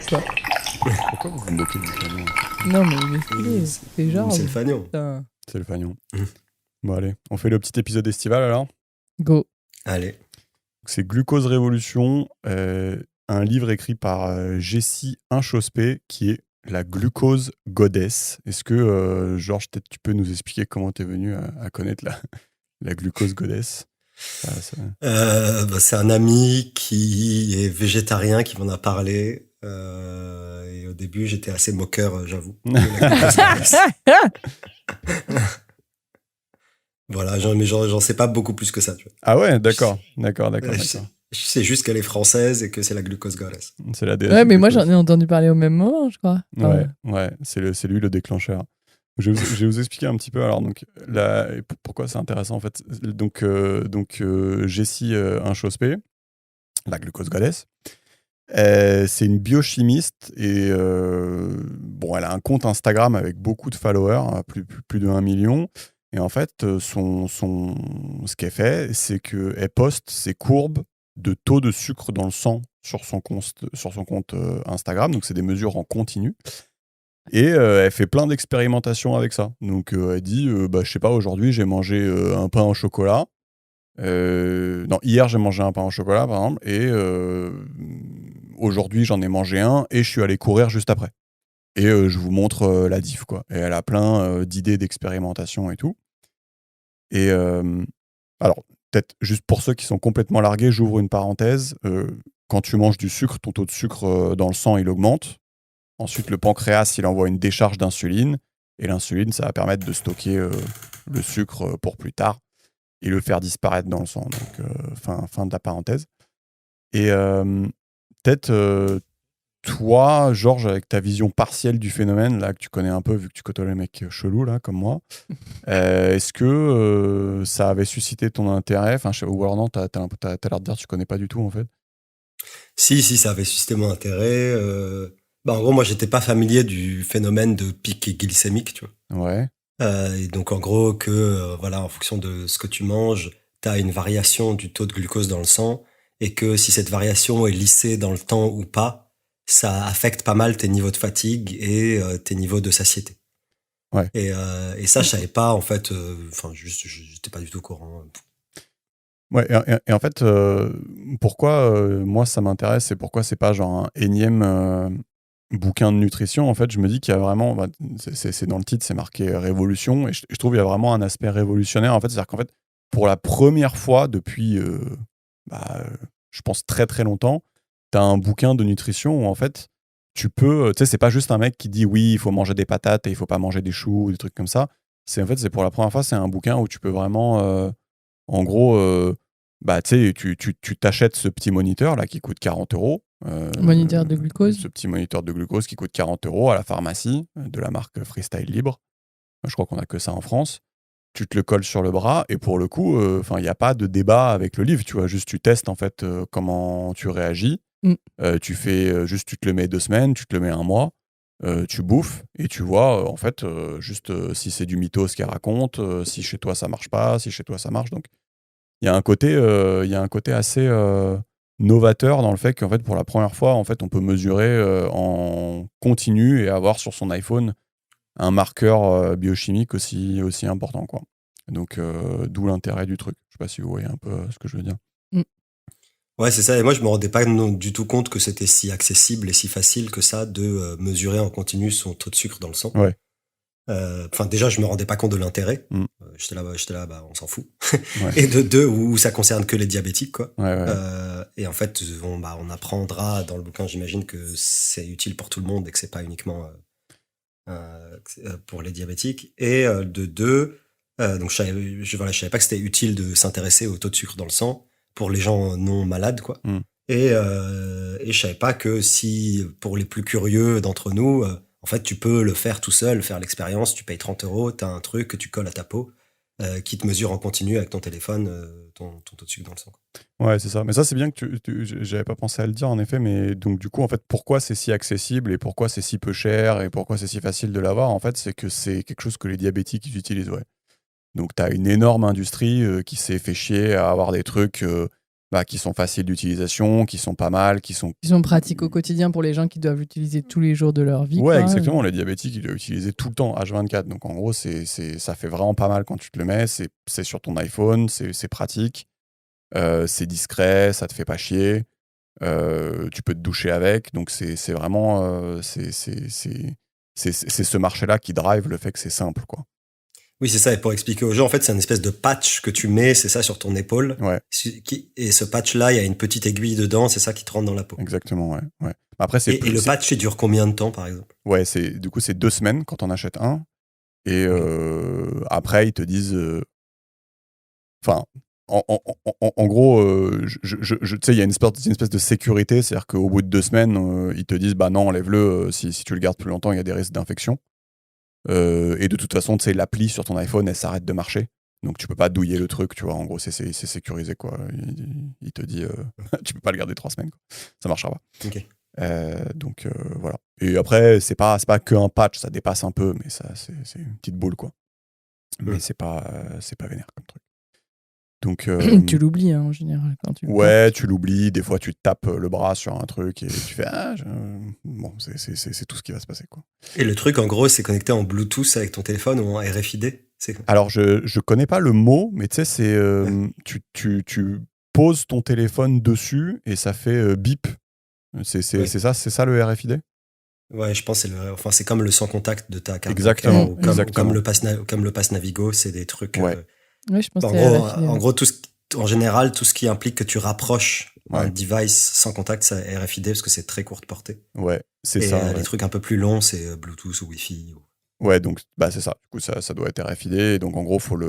ça. Pourquoi vous vous moquez du fagnon? Non, mais il est stylé. C'est genre. C'est le fagnon. Putain. C'est le fagnon. Bon, allez, on fait le petit épisode estival alors. Go. Allez. C'est Glucose Révolution, un livre écrit par Jessie Inchospé qui est la glucose goddess. Est-ce que, Georges, peut-être tu peux nous expliquer comment tu es venu à connaître la glucose goddess? C'est un ami qui est végétarien qui m'en a parlé. Et au début, j'étais assez moqueur, j'avoue. Voilà, mais j'en sais pas beaucoup plus que ça. Tu vois. Ah ouais, d'accord. Je sais juste qu'elle est française et que c'est la glucose goddess. C'est la déesse. Ouais, mais moi j'en ai entendu parler au même moment, je crois. Ouais, c'est lui le déclencheur. Je vais vous expliquer un petit peu. Alors donc pourquoi c'est intéressant en fait. Donc Jessie Inchospé, la glucose goddess. C'est une biochimiste et elle a un compte Instagram avec beaucoup de followers, plus de 1 million. Et en fait, ce qu'elle fait, c'est qu'elle poste ses courbes de taux de sucre dans le sang sur son compte Instagram. Donc, c'est des mesures en continu. Et elle fait plein d'expérimentations avec ça. Donc, elle dit, je sais pas, aujourd'hui, j'ai mangé un pain au chocolat. Non, hier, j'ai mangé un pain au chocolat, par exemple. Et aujourd'hui, j'en ai mangé un et je suis allé courir juste après. Et je vous montre la diff, quoi. Et elle a plein d'idées d'expérimentation et tout. Et alors, peut-être juste pour ceux qui sont complètement largués, j'ouvre une parenthèse. Quand tu manges du sucre, ton taux de sucre dans le sang, il augmente. Ensuite, le pancréas, il envoie une décharge d'insuline. Et l'insuline, ça va permettre de stocker le sucre pour plus tard et le faire disparaître dans le sang. Donc, fin de la parenthèse. Et peut-être... toi, Georges, avec ta vision partielle du phénomène, là, que tu connais un peu, vu que tu côtoies les mecs chelous, là, comme moi, est-ce que ça avait suscité ton intérêt? Ou alors non, t'as l'air de dire que tu connais pas du tout, en fait. Si, ça avait suscité mon intérêt. En gros, moi, j'étais pas familier du phénomène de pic glycémique, tu vois. Ouais. Et donc, en gros, en fonction de ce que tu manges, t'as une variation du taux de glucose dans le sang, et que si cette variation est lissée dans le temps ou pas, ça affecte pas mal tes niveaux de fatigue et tes niveaux de satiété. Ouais. Et ça, je savais pas, en fait, j'étais pas du tout au courant. Ouais, et en fait, pourquoi moi ça m'intéresse et pourquoi c'est pas genre un énième bouquin de nutrition, en fait, je me dis qu'il y a vraiment, c'est dans le titre, c'est marqué révolution, et je trouve qu'il y a vraiment un aspect révolutionnaire, en fait, c'est-à-dire qu'en fait, pour la première fois depuis, je pense très très longtemps, t'as un bouquin de nutrition où en fait, tu peux, tu sais, c'est pas juste un mec qui dit oui, il faut manger des patates et il faut pas manger des choux ou des trucs comme ça. C'est pour la première fois, c'est un bouquin où tu peux vraiment, en gros, tu sais, tu t'achètes ce petit moniteur là qui coûte 40 €. Moniteur de glucose. Ce petit moniteur de glucose qui coûte 40 € à la pharmacie de la marque Freestyle Libre. Je crois qu'on a que ça en France. Tu te le colles sur le bras et pour le coup, il n'y a pas de débat avec le livre, tu vois. Juste tu testes en fait comment tu réagis. Tu fais tu te le mets 2 semaines, tu te le mets 1 mois, tu bouffes et tu vois en fait si c'est du mythos ce qu'elle raconte, si chez toi ça marche pas, si chez toi ça marche. Donc il y a un côté assez novateur dans le fait qu'en fait pour la première fois en fait on peut mesurer en continu et avoir sur son iPhone un marqueur biochimique aussi important, quoi. Donc d'où l'intérêt du truc. Je sais pas si vous voyez un peu ce que je veux dire. Ouais, c'est ça. Et moi, je me rendais pas du tout compte que c'était si accessible et si facile que ça de mesurer en continu son taux de sucre dans le sang. Ouais. Déjà, je me rendais pas compte de l'intérêt. J'étais là, on s'en fout. Ouais. Et de deux, où ça concerne que les diabétiques, quoi. Ouais. Et en fait, on apprendra dans le bouquin, j'imagine que c'est utile pour tout le monde et que c'est pas uniquement pour les diabétiques. Et de deux, donc je savais pas que c'était utile de s'intéresser au taux de sucre dans le sang pour les gens non malades, quoi. Et je savais pas que si, pour les plus curieux d'entre nous, en fait, tu peux le faire tout seul, faire l'expérience, tu payes 30 €, t'as un truc que tu colles à ta peau, qui te mesure en continu avec ton téléphone ton taux de sucre dans le sang. Ouais, c'est ça. Mais ça, c'est bien que j'avais pas pensé à le dire, en effet. Mais donc, du coup, en fait, pourquoi c'est si accessible et pourquoi c'est si peu cher et pourquoi c'est si facile de l'avoir, en fait, c'est que c'est quelque chose que les diabétiques ils utilisent, ouais. Donc, tu as une énorme industrie qui s'est fait chier à avoir des trucs qui sont faciles d'utilisation, qui sont pas mal, qui sont pratiques au quotidien pour les gens qui doivent l'utiliser tous les jours de leur vie. Ouais, quoi. exactement. Les diabétiques, ils doivent l'utiliser tout le temps, H24. Donc en gros, ça fait vraiment pas mal quand tu te le mets. C'est sur ton iPhone, c'est pratique, c'est discret, ça te fait pas chier. Tu peux te doucher avec. Donc c'est vraiment c'est ce marché-là qui drive le fait que c'est simple, quoi. Oui, c'est ça. Et pour expliquer aux gens, en fait, c'est une espèce de patch que tu mets, c'est ça, sur ton épaule. Ouais. Et ce patch-là, il y a une petite aiguille dedans, c'est ça qui te rentre dans la peau. Exactement, ouais. Après, et le patch, il dure combien de temps, par exemple? Ouais, du coup, c'est 2 semaines quand on achète un. Et après, ils te disent... Enfin, en gros, tu sais, il y a une espèce de sécurité, c'est-à-dire qu'au bout de 2 semaines, ils te disent, bah non, enlève-le, si tu le gardes plus longtemps, il y a des risques d'infection. Et de toute façon, tu sais, l'appli sur ton iPhone, elle s'arrête de marcher. Donc tu peux pas douiller le truc, tu vois. En gros, c'est sécurisé, quoi. Il te dit, tu peux pas le garder 3 semaines, quoi. Ça marchera pas. Ok. Donc voilà. Et après, c'est pas qu'un patch, ça dépasse un peu, mais ça, c'est une petite boule, quoi. Mais c'est pas vénère comme truc. Donc, tu l'oublies, hein, en général, quand tu le ouais, portes. tu l'oublies. Des fois, tu te tapes le bras sur un truc et tu fais bon, c'est tout ce qui va se passer, quoi. Et le truc, en gros, c'est connecté en Bluetooth avec ton téléphone ou en RFID? Alors, je connais pas le mot, mais tu sais, c'est tu poses ton téléphone dessus et ça fait bip. C'est ça le RFID? Ouais, je pense que c'est comme le sans contact de ta carte. Exactement. Ou comme le pass Navigo, c'est des trucs. Ouais. Ouais, je pense en gros, en général, tout ce qui implique que tu rapproches un Ouais. device sans contact, c'est RFID parce que c'est très courte portée. Ouais, c'est Et ça. les trucs un peu plus longs, c'est Bluetooth ou Wi-Fi. Ouais, donc c'est ça. Du coup, ça doit être RFID. Et donc en gros, faut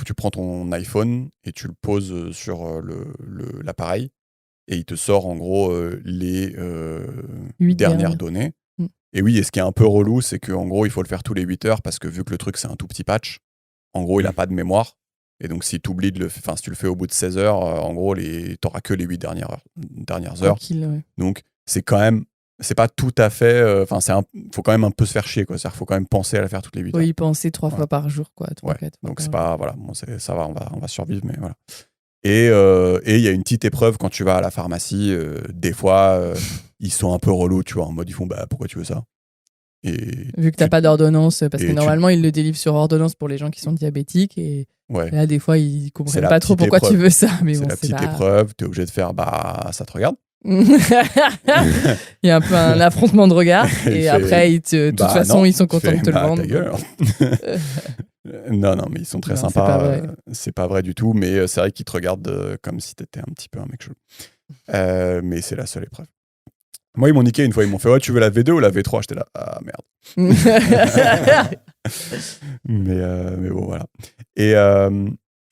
tu prends ton iPhone et tu le poses sur l'appareil et il te sort en gros les 8 dernières données. Et oui, et ce qui est un peu relou, c'est qu'en gros, il faut le faire tous les 8 heures parce que vu que le truc c'est un tout petit patch, en gros, il a pas de mémoire. Et donc si tu oublies si tu le fais au bout de 16 heures, en gros, t'auras que les 8 dernières heures. Ouais. Donc c'est quand même, c'est pas tout à fait, faut quand même un peu se faire chier, quoi. C'est-à-dire qu'il faut quand même penser à la faire toutes les 8 heures. Oui, y penser 3 fois par jour, quoi. 3, 4 fois donc par c'est jour. pas, voilà, bon, ça va, on va survivre, mais voilà. Et il y a une petite épreuve quand tu vas à la pharmacie, des fois, ils sont un peu relous, tu vois, en mode ils font, bah pourquoi tu veux ça? Et vu que t'as pas d'ordonnance, parce que normalement ils le délivrent sur ordonnance pour les gens qui sont diabétiques, et là des fois ils comprennent pas trop pourquoi tu veux ça, mais c'est bon, la petite épreuve, t'es obligé de faire, bah ça te regarde. Il y a un peu un affrontement de regard et après de toute façon ils sont contents de te le vendre. Ta gueule. Non, mais ils sont très sympas. C'est pas vrai du tout, mais c'est vrai qu'ils te regardent comme si t'étais un petit peu un mec chelou. Mais c'est la seule épreuve. Moi, ils m'ont niqué une fois. Ils m'ont fait, ouais, tu veux la V2 ou la V3? J'étais là, ah merde. mais bon, voilà. Et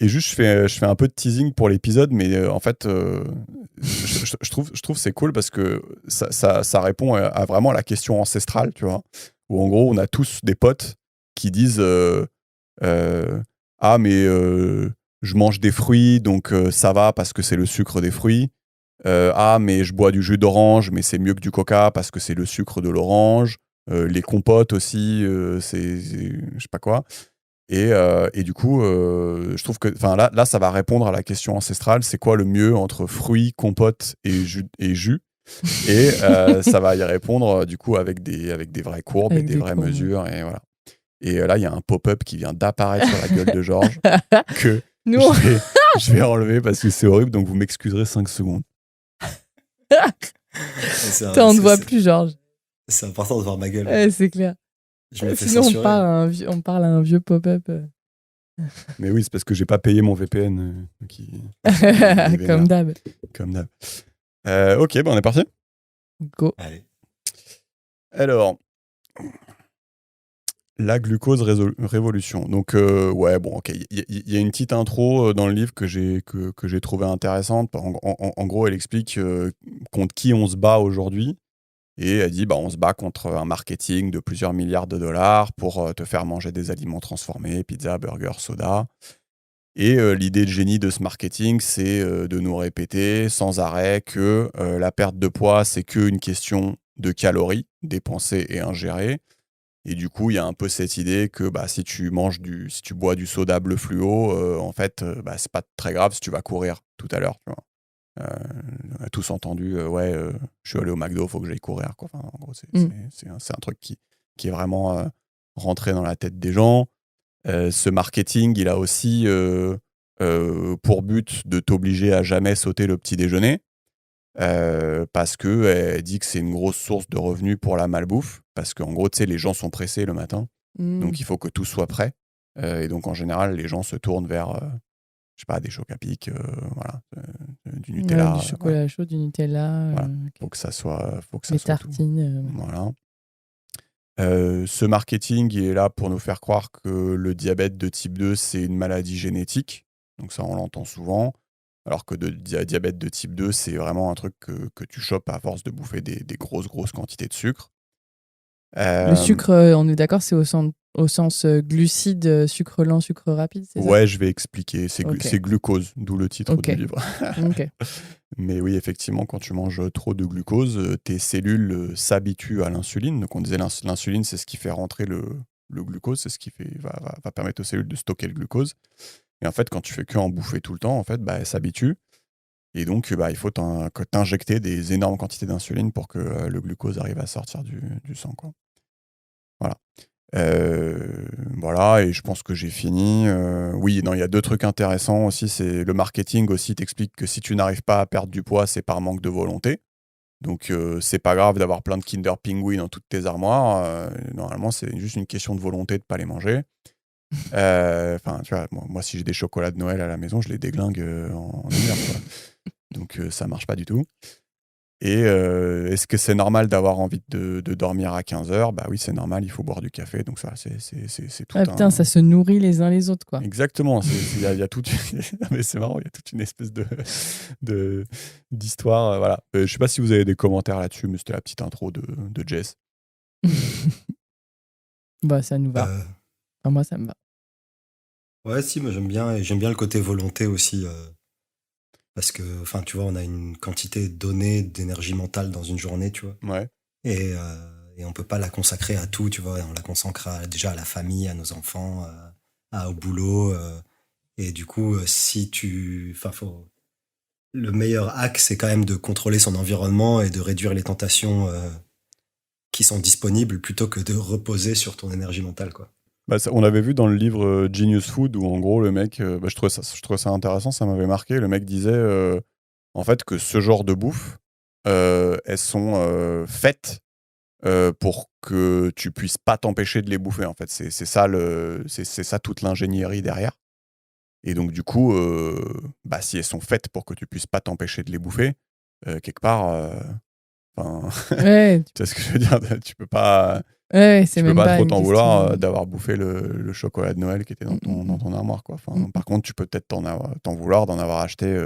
juste, je fais un peu de teasing pour l'épisode, mais en fait, je trouve c'est cool parce que ça répond à vraiment la question ancestrale, tu vois. Où en gros, on a tous des potes qui disent ah, mais je mange des fruits, donc ça va parce que c'est le sucre des fruits. Ah, mais je bois du jus d'orange, mais c'est mieux que du coca parce que c'est le sucre de l'orange. Les compotes aussi, c'est je sais pas quoi. Et du coup, je trouve que là, ça va répondre à la question ancestrale. C'est quoi le mieux entre fruits, compotes et jus? Et ça va y répondre du coup avec des vraies courbes et des vraies mesures. Et voilà. Et là, il y a un pop-up qui vient d'apparaître sur la gueule de Georges que je vais enlever parce que c'est horrible. Donc vous m'excuserez 5 secondes. On ne voit plus, Georges. C'est important de voir ma gueule. Ouais, c'est clair. Sinon, on parle à un vieux pop-up. Mais oui, c'est parce que j'ai pas payé mon VPN. Comme d'hab. Ok, on est parti. Go. Allez. Alors, la glucose révolution. Donc, ouais, bon, ok. Il y a une petite intro dans le livre que j'ai trouvé intéressante. En gros, elle explique contre qui on se bat aujourd'hui. Et elle dit, on se bat contre un marketing de plusieurs milliards de dollars pour te faire manger des aliments transformés, pizza, burger, soda. Et l'idée de génie de ce marketing, c'est de nous répéter sans arrêt que la perte de poids, c'est qu'une question de calories dépensées et ingérées. Et du coup, il y a un peu cette idée que si tu bois du soda bleu fluo, en fait, c'est pas très grave si tu vas courir tout à l'heure. Tu vois. On a tous entendu, je suis allé au McDo, faut que j'aille courir, quoi. Enfin, en gros, c'est un truc qui est vraiment rentré dans la tête des gens. Ce marketing, il a aussi pour but de t'obliger à jamais sauter le petit déjeuner, parce qu'elle dit que c'est une grosse source de revenus pour la malbouffe, parce qu'en gros, tu sais, les gens sont pressés le matin, donc il faut que tout soit prêt. Et donc, en général, les gens se tournent vers, je sais pas, des chocs à pic, du Nutella. Du chocolat chaud, du Nutella. Voilà. Faut que ça soit les tartines. Voilà. Ce marketing, il est là pour nous faire croire que le diabète de type 2, c'est une maladie génétique. Donc ça, on l'entend souvent. Alors que le diabète de type 2, c'est vraiment un truc que tu chopes à force de bouffer des grosses quantités de sucre. Le sucre, on est d'accord, c'est au sens glucides, sucre lent, sucre rapide, c'est ça ? Ouais, je vais expliquer. C'est glucose, d'où le titre du livre. Mais oui, effectivement, quand tu manges trop de glucose, tes cellules s'habituent à l'insuline. Donc on disait l'insuline, c'est ce qui fait rentrer le glucose, c'est ce qui va permettre aux cellules de stocker le glucose. Et en fait, quand tu fais que en bouffer tout le temps, en fait, elles s'habituent. Et donc, il faut t'injecter des énormes quantités d'insuline pour que le glucose arrive à sortir du sang, quoi. Voilà. Voilà, et je pense que j'ai fini. Oui, non, il y a 2 trucs intéressants aussi. C'est le marketing aussi t'explique que si tu n'arrives pas à perdre du poids, c'est par manque de volonté. Donc, c'est pas grave d'avoir plein de Kinder Pinguin dans toutes tes armoires. Normalement, c'est juste une question de volonté de pas les manger. Enfin, tu vois, moi, si j'ai des chocolats de Noël à la maison, je les déglingue en hiver, quoi. Donc, ça marche pas du tout. Et est-ce que c'est normal d'avoir envie de dormir à 15h ? Bah oui, c'est normal, il faut boire du café. Donc ça, c'est tout putain, ça se nourrit les uns les autres, quoi. Exactement. Il y a toute mais c'est marrant, il y a toute une espèce d'histoire. Voilà. Je sais pas si vous avez des commentaires là-dessus, mais c'était la petite intro de Jess. Bah, ça nous va. Enfin, moi, ça me va. Ouais, si, moi j'aime bien le côté volonté aussi. Parce que, enfin, tu vois, on a une quantité donnée d'énergie mentale dans une journée, tu vois. Ouais. Et on peut pas la consacrer à tout, tu vois. On la consacre déjà à la famille, à nos enfants, au boulot. Et du coup, le meilleur hack, c'est quand même de contrôler son environnement et de réduire les tentations qui sont disponibles plutôt que de reposer sur ton énergie mentale, quoi. Bah, on avait vu dans le livre Genius Food où en gros le mec, je trouvais ça intéressant, ça m'avait marqué. Le mec disait en fait que ce genre de bouffe, elles sont faites pour que tu puisses pas t'empêcher de les bouffer. En fait, c'est ça toute l'ingénierie derrière. Et donc du coup, si elles sont faites pour que tu puisses pas t'empêcher de les bouffer, quelque part, ouais. tu vois ce que je veux dire, tu peux pas. Ouais, tu peux pas trop t'en vouloir d'avoir bouffé le chocolat de Noël qui était dans ton armoire, quoi. Par contre, tu peux peut-être t'en vouloir d'en avoir acheté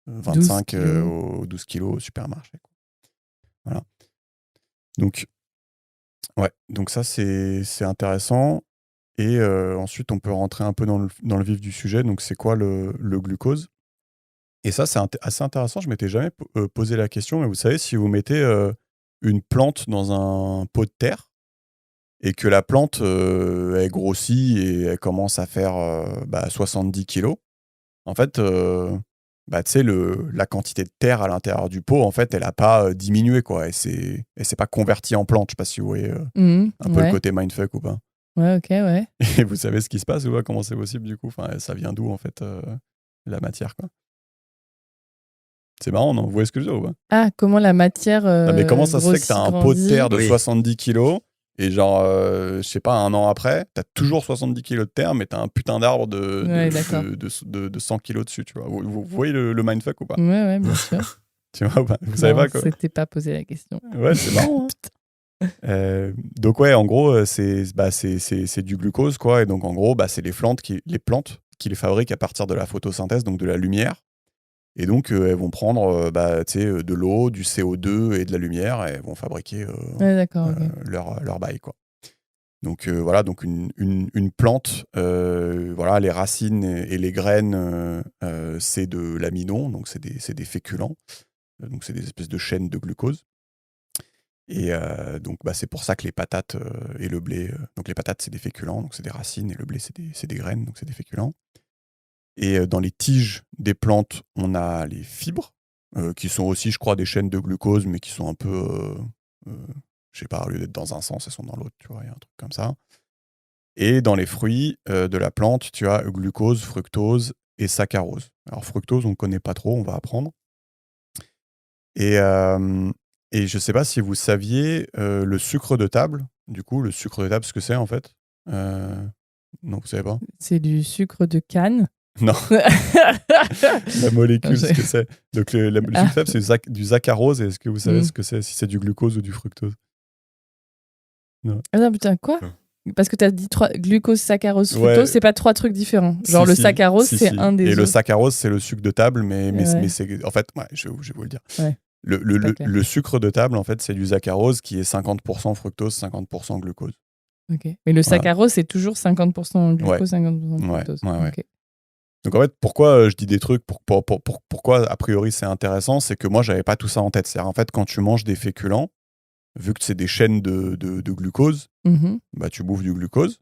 25 ou 12 kilos au supermarché, quoi. Voilà. Donc ça, c'est intéressant. Et ensuite, on peut rentrer un peu dans le vif du sujet. Donc, c'est quoi le glucose ? Et ça, c'est assez intéressant. Je ne m'étais jamais posé la question. Mais vous savez, si vous mettez une plante dans un pot de terre, et que la plante elle grossit et elle commence à faire 70 kilos, en fait, tu sais, la quantité de terre à l'intérieur du pot, en fait, elle n'a pas diminué, quoi. Elle s'est pas convertie en plante. Je ne sais pas si vous voyez un peu le côté mindfuck ou pas. Ouais, ok, ouais. Et vous savez ce qui se passe ou pas ? Comment c'est possible, du coup ? Enfin, ça vient d'où, en fait, la matière, quoi ? C'est marrant, non ? Vous voyez ce que je veux dire ou pas ? Ah, comment la matière mais comment ça se fait que tu as un pot de terre de 70 kilos et genre, je sais pas, un an après, tu as toujours 70 kilos de terre, mais tu as un putain d'arbre de 100 kilos dessus, tu vois. Vous voyez le mindfuck ou pas ? Ouais, bien sûr. Tu vois ou pas ? Vous savez pas, quoi ? Je s'était pas posé la question. Ouais, c'est marrant. Donc ouais, en gros, c'est du glucose, quoi. Et donc en gros, c'est les plantes qui les fabriquent à partir de la photosynthèse, donc de la lumière. Et donc elles vont prendre de l'eau, du CO2 et de la lumière, et elles vont fabriquer leur bail, quoi. Donc voilà, donc une plante, les racines et les graines, c'est de l'amidon, donc c'est des féculents, donc c'est des espèces de chaînes de glucose. Et donc c'est pour ça que les patates et le blé, donc les patates c'est des féculents, donc c'est des racines, et le blé c'est des graines, donc c'est des féculents. Et dans les tiges des plantes, on a les fibres, qui sont aussi, je crois, des chaînes de glucose, mais qui sont un peu, je sais pas, au lieu d'être dans un sens, elles sont dans l'autre, tu vois, il y a un truc comme ça. Et dans les fruits de la plante, tu as glucose, fructose et saccharose. Alors fructose, on ne connaît pas trop, on va apprendre. Et je ne sais pas si vous saviez le sucre de table. Du coup, le sucre de table, ce que c'est en fait non, vous ne savez pas? C'est du sucre de canne. Non. La molécule, ce que c'est. Donc le sucre de table, c'est du saccharose. Est-ce que vous savez ce que c'est, si c'est du glucose ou du fructose? Non. Ah non, putain, quoi? Parce que tu as dit glucose, saccharose, fructose, c'est pas 3 trucs différents. Genre le saccharose, c'est un des Et autres. le saccharose, c'est le sucre de table, mais c'est... En fait, je vais vous le dire. Ouais. Le sucre de table, en fait, c'est du saccharose qui est 50% fructose, 50% glucose. Ok. Mais le saccharose, c'est toujours 50% glucose, 50% fructose. Ouais. Okay. Donc en fait, pourquoi je dis des trucs, pourquoi a priori c'est intéressant, c'est que moi, j'avais pas tout ça en tête. C'est-à-dire, en fait, quand tu manges des féculents, vu que c'est des chaînes de glucose, bah, tu bouffes du glucose.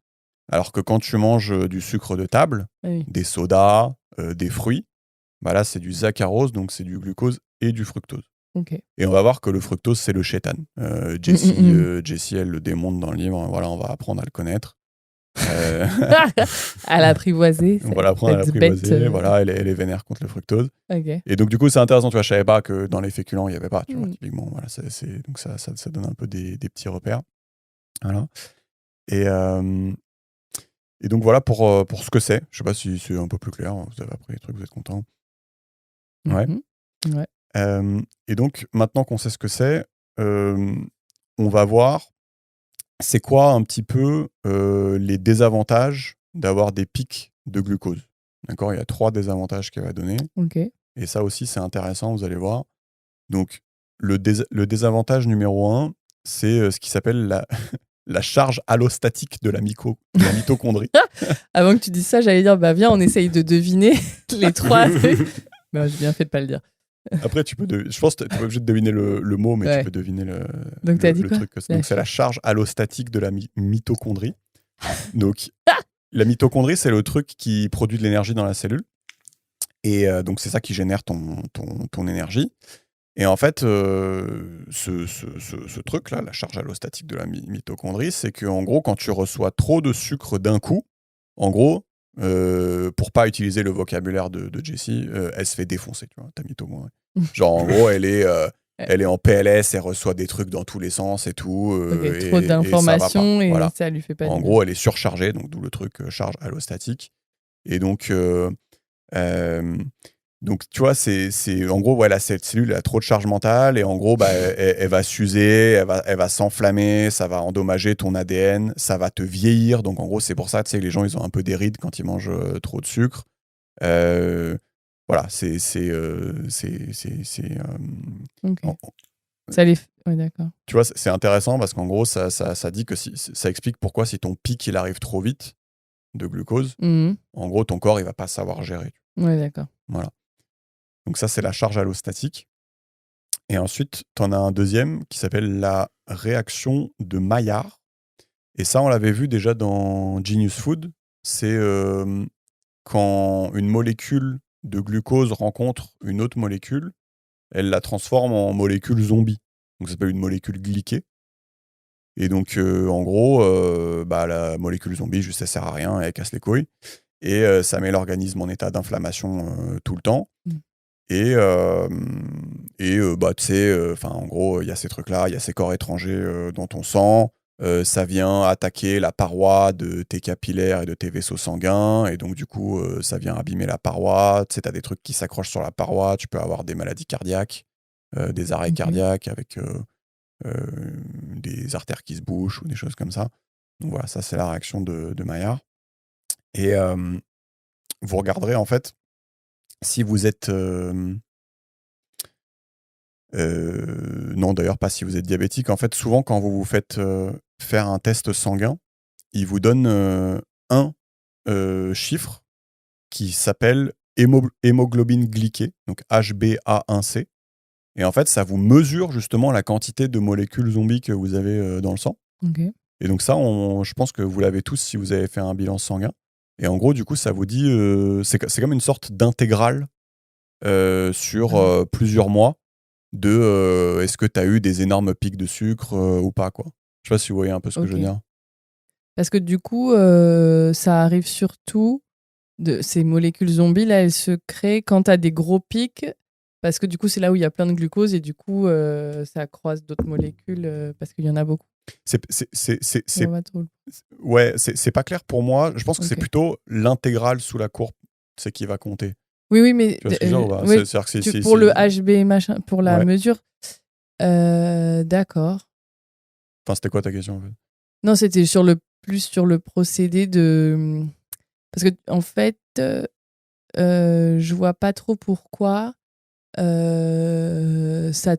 Alors que quand tu manges du sucre de table, des sodas, des fruits, bah là, c'est du saccharose, donc c'est du glucose et du fructose. Okay. Et on va voir que le fructose, c'est le chétan. Jessie, elle le démontre dans le livre. Voilà, on va apprendre à le connaître. À l'apprivoiser. On va l'apprendre à l'apprivoiser. Voilà, elle est vénère contre le fructose. Okay. Et donc, du coup, c'est intéressant. Tu vois, je savais pas que dans les féculents, il n'y avait pas. Tu vois, typiquement, voilà, donc ça donne un peu des petits repères. Voilà. Et donc, voilà pour ce que c'est. Je sais pas si c'est un peu plus clair. Vous avez appris les trucs, vous êtes content. Ouais. Ouais. Et donc, maintenant qu'on sait ce que c'est, on va voir c'est quoi un petit peu les désavantages d'avoir des pics de glucose. D'accord ? Il y a 3 désavantages qu'elle va donner. Okay. Et ça aussi, c'est intéressant, vous allez voir. Donc, le désavantage numéro 1, c'est ce qui s'appelle la charge allostatique de la mitochondrie. Avant que tu dises ça, j'allais dire, viens, on essaye de deviner les 3 trucs. Non, j'ai bien fait de pas le dire. Après, je pense que tu n'es pas obligé de deviner le mot, mais tu peux deviner le truc. Donc, c'est la charge allostatique de la mitochondrie. Donc, la mitochondrie, c'est le truc qui produit de l'énergie dans la cellule. Et donc, c'est ça qui génère ton énergie. Et en fait, ce truc-là, la charge allostatique de la mitochondrie, c'est qu'en gros, quand tu reçois trop de sucre d'un coup, en gros, pour pas utiliser le vocabulaire de Jessie, elle se fait défoncer, tu vois, ta mitochondrie. Genre, en gros, elle est en PLS, elle reçoit des trucs dans tous les sens et tout. Trop d'informations et voilà. Ça lui fait pas. En gros, elle est surchargée, donc d'où le truc charge allostatique. Et donc, tu vois, c'est en gros, cette cellule a trop de charge mentale et en gros, elle va s'user, elle va s'enflammer, ça va endommager ton ADN, ça va te vieillir. Donc en gros, c'est pour ça, tu sais, les gens, ils ont un peu des rides quand ils mangent trop de sucre. Voilà, c'est ça les. Ouais, d'accord. Tu vois, c'est intéressant parce qu'en gros, ça dit que ça explique pourquoi si ton pic il arrive trop vite de glucose, en gros, ton corps il va pas savoir gérer. Ouais, d'accord. Voilà. Donc ça, c'est la charge allostatique. Et ensuite, tu en as un deuxième qui s'appelle la réaction de Maillard. Et ça, on l'avait vu déjà dans Genius Food. C'est quand une molécule de glucose rencontre une autre molécule, elle la transforme en molécule zombie. Donc ça s'appelle une molécule glyquée. Et donc, en gros, la molécule zombie, juste, ça sert à rien, elle casse les couilles. Et ça met l'organisme en état d'inflammation tout le temps. Et tu sais, en gros, il y a ces trucs-là, il y a ces corps étrangers dans ton sang. Ça vient attaquer la paroi de tes capillaires et de tes vaisseaux sanguins. Et donc, du coup, ça vient abîmer la paroi. Tu sais, tu as des trucs qui s'accrochent sur la paroi. Tu peux avoir des maladies cardiaques, des arrêts cardiaques avec des artères qui se bouchent ou des choses comme ça. Donc voilà, ça, c'est la réaction de Maillard. Et vous regarderez, en fait, si vous êtes... non, d'ailleurs, pas si vous êtes diabétique. En fait, souvent, quand vous vous faites faire un test sanguin, il vous donne un chiffre qui s'appelle hémoglobine glyquée, donc HbA1c. Et en fait, ça vous mesure justement la quantité de molécules zombies que vous avez dans le sang. Okay. Et donc ça, je pense que vous l'avez tous si vous avez fait un bilan sanguin. Et en gros, du coup, ça vous dit... c'est comme une sorte d'intégrale sur plusieurs mois de est-ce que tu as eu des énormes pics de sucre ou pas, quoi. Je sais pas si vous voyez un peu ce que je veux dire. Parce que du coup, ça arrive surtout ces molécules zombies, là, elles se créent quand tu as des gros pics, parce que du coup, c'est là où il y a plein de glucose et du coup, ça croise d'autres molécules parce qu'il y en a beaucoup. Ouais, c'est pas clair pour moi. Je pense que c'est plutôt l'intégrale sous la courbe, c'est qui va compter. Oui, mais pour le HB machin, pour la mesure, d'accord. Enfin, c'était quoi ta question en fait? Non, c'était plus sur le procédé de, parce que en fait, je vois pas trop pourquoi ça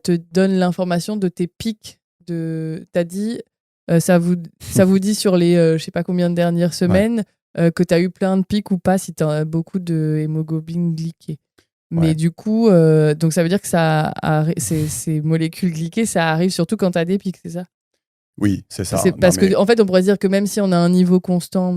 te donne l'information de tes pics. T'as dit, ça vous dit sur les je sais pas combien de dernières semaines que tu as eu plein de pics ou pas si tu as beaucoup de hémoglobine glyquée. Mais du coup, donc ça veut dire que ces molécules glyquées, ça arrive surtout quand tu as des pics, c'est ça? Oui, c'est ça. Parce que en fait, on pourrait dire que même si on a un niveau constant,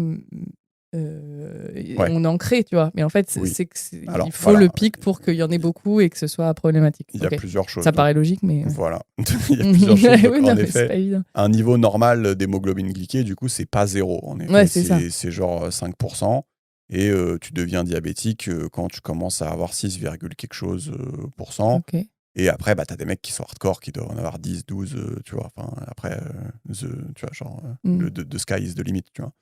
on en crée, tu vois. Mais en fait, il faut le pic pour qu'il y en ait beaucoup et que ce soit problématique. Il y a plusieurs choses. Ça paraît logique, mais... Voilà. Il y a plusieurs choses. Donc, en effet, un niveau normal d'hémoglobine glyquée, du coup, c'est pas 0. En effet, c'est genre 5%. Et tu deviens diabétique quand tu commences à avoir 6, quelque chose %. Okay. Et après, tu as des mecs qui sont hardcore, qui doivent en avoir 10, 12, tu vois. Enfin, après, tu vois, genre, the sky is the limit, tu vois.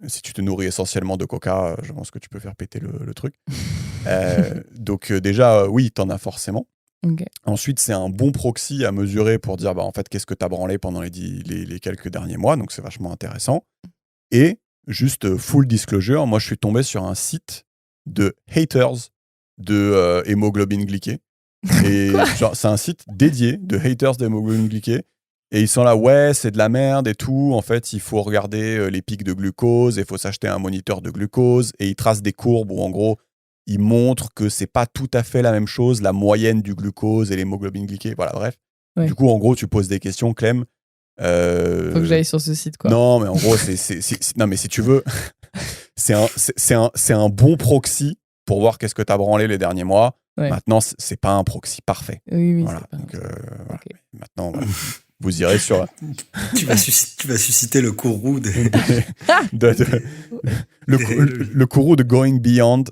Si tu te nourris essentiellement de coca, je pense que tu peux faire péter le truc. Donc déjà, oui, t'en as forcément. Okay. Ensuite, c'est un bon proxy à mesurer pour dire, en fait, qu'est-ce que t'as branlé pendant les quelques derniers mois. Donc, c'est vachement intéressant. Et juste full disclosure, moi, je suis tombé sur un site de haters de hémoglobine glyquée. Et genre, c'est un site dédié de haters d'hémoglobine glyquée. Et ils sont là, ouais, c'est de la merde et tout. En fait, il faut regarder les pics de glucose, il faut s'acheter un moniteur de glucose. Et ils tracent des courbes où, en gros, ils montrent que c'est pas tout à fait la même chose, la moyenne du glucose et l'hémoglobine glyquée. Voilà, bref. Ouais. Du coup, en gros, tu poses des questions, Clem. Faut que j'aille sur ce site, quoi. Non, mais en gros, non, mais si tu veux, c'est un bon proxy pour voir qu'est-ce que t'as branlé les derniers mois. Ouais. Maintenant, c'est pas un proxy parfait. Oui, voilà. Donc, voilà. Okay. Maintenant, voilà. Vous irez sur... tu vas susciter le courroux le courroux de Going Beyond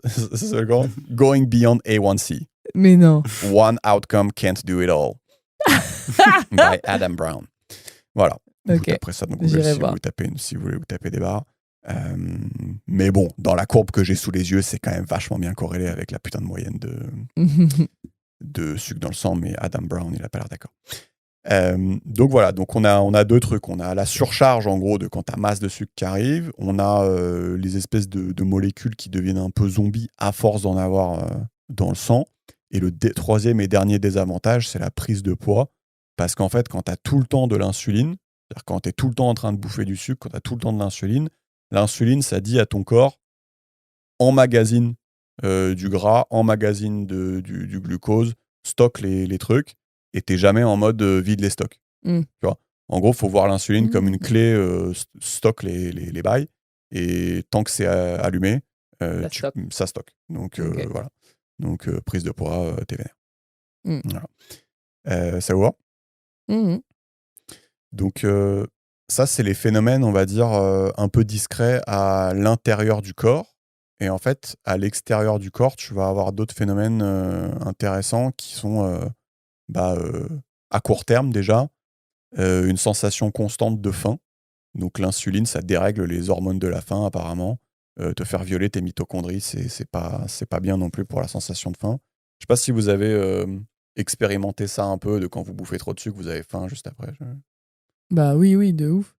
A1C. Mais non. One outcome can't do it all. By Adam Brown. Voilà. Okay. Après ça, donc, si vous voulez vous taper des barres. Mais bon, dans la courbe que j'ai sous les yeux, c'est quand même vachement bien corrélé avec la putain de moyenne de sucre dans le sang, mais Adam Brown, il a pas l'air d'accord. Donc voilà, donc on a deux trucs. On a la surcharge, en gros, de quand t'as masse de sucre qui arrive. On a les espèces de molécules qui deviennent un peu zombies à force d'en avoir dans le sang. Et le troisième et dernier désavantage, c'est la prise de poids. Parce qu'en fait, quand t'as tout le temps de l'insuline, c'est-à-dire quand t'es tout le temps en train de bouffer du sucre, quand t'as tout le temps de l'insuline, ça dit à ton corps, emmagasine du gras, emmagasine du glucose, stocke les trucs. Et t'es jamais en mode vide les stocks. Tu vois, en gros, il faut voir l'insuline comme une clé stocke les bails. Et tant que c'est allumé, ça stocke. Donc voilà. Donc prise de poids, t'es vénère. Voilà. Ça vous va? Donc ça, c'est les phénomènes, on va dire, un peu discrets à l'intérieur du corps. Et en fait, à l'extérieur du corps, tu vas avoir d'autres phénomènes intéressants qui sont... à court terme déjà, une sensation constante de faim. Donc l'insuline, ça dérègle les hormones de la faim apparemment. Te faire violer tes mitochondries, c'est pas bien non plus pour la sensation de faim. Je sais pas si vous avez expérimenté ça un peu, de quand vous bouffez trop de sucre, vous avez faim juste après. Bah oui, de ouf.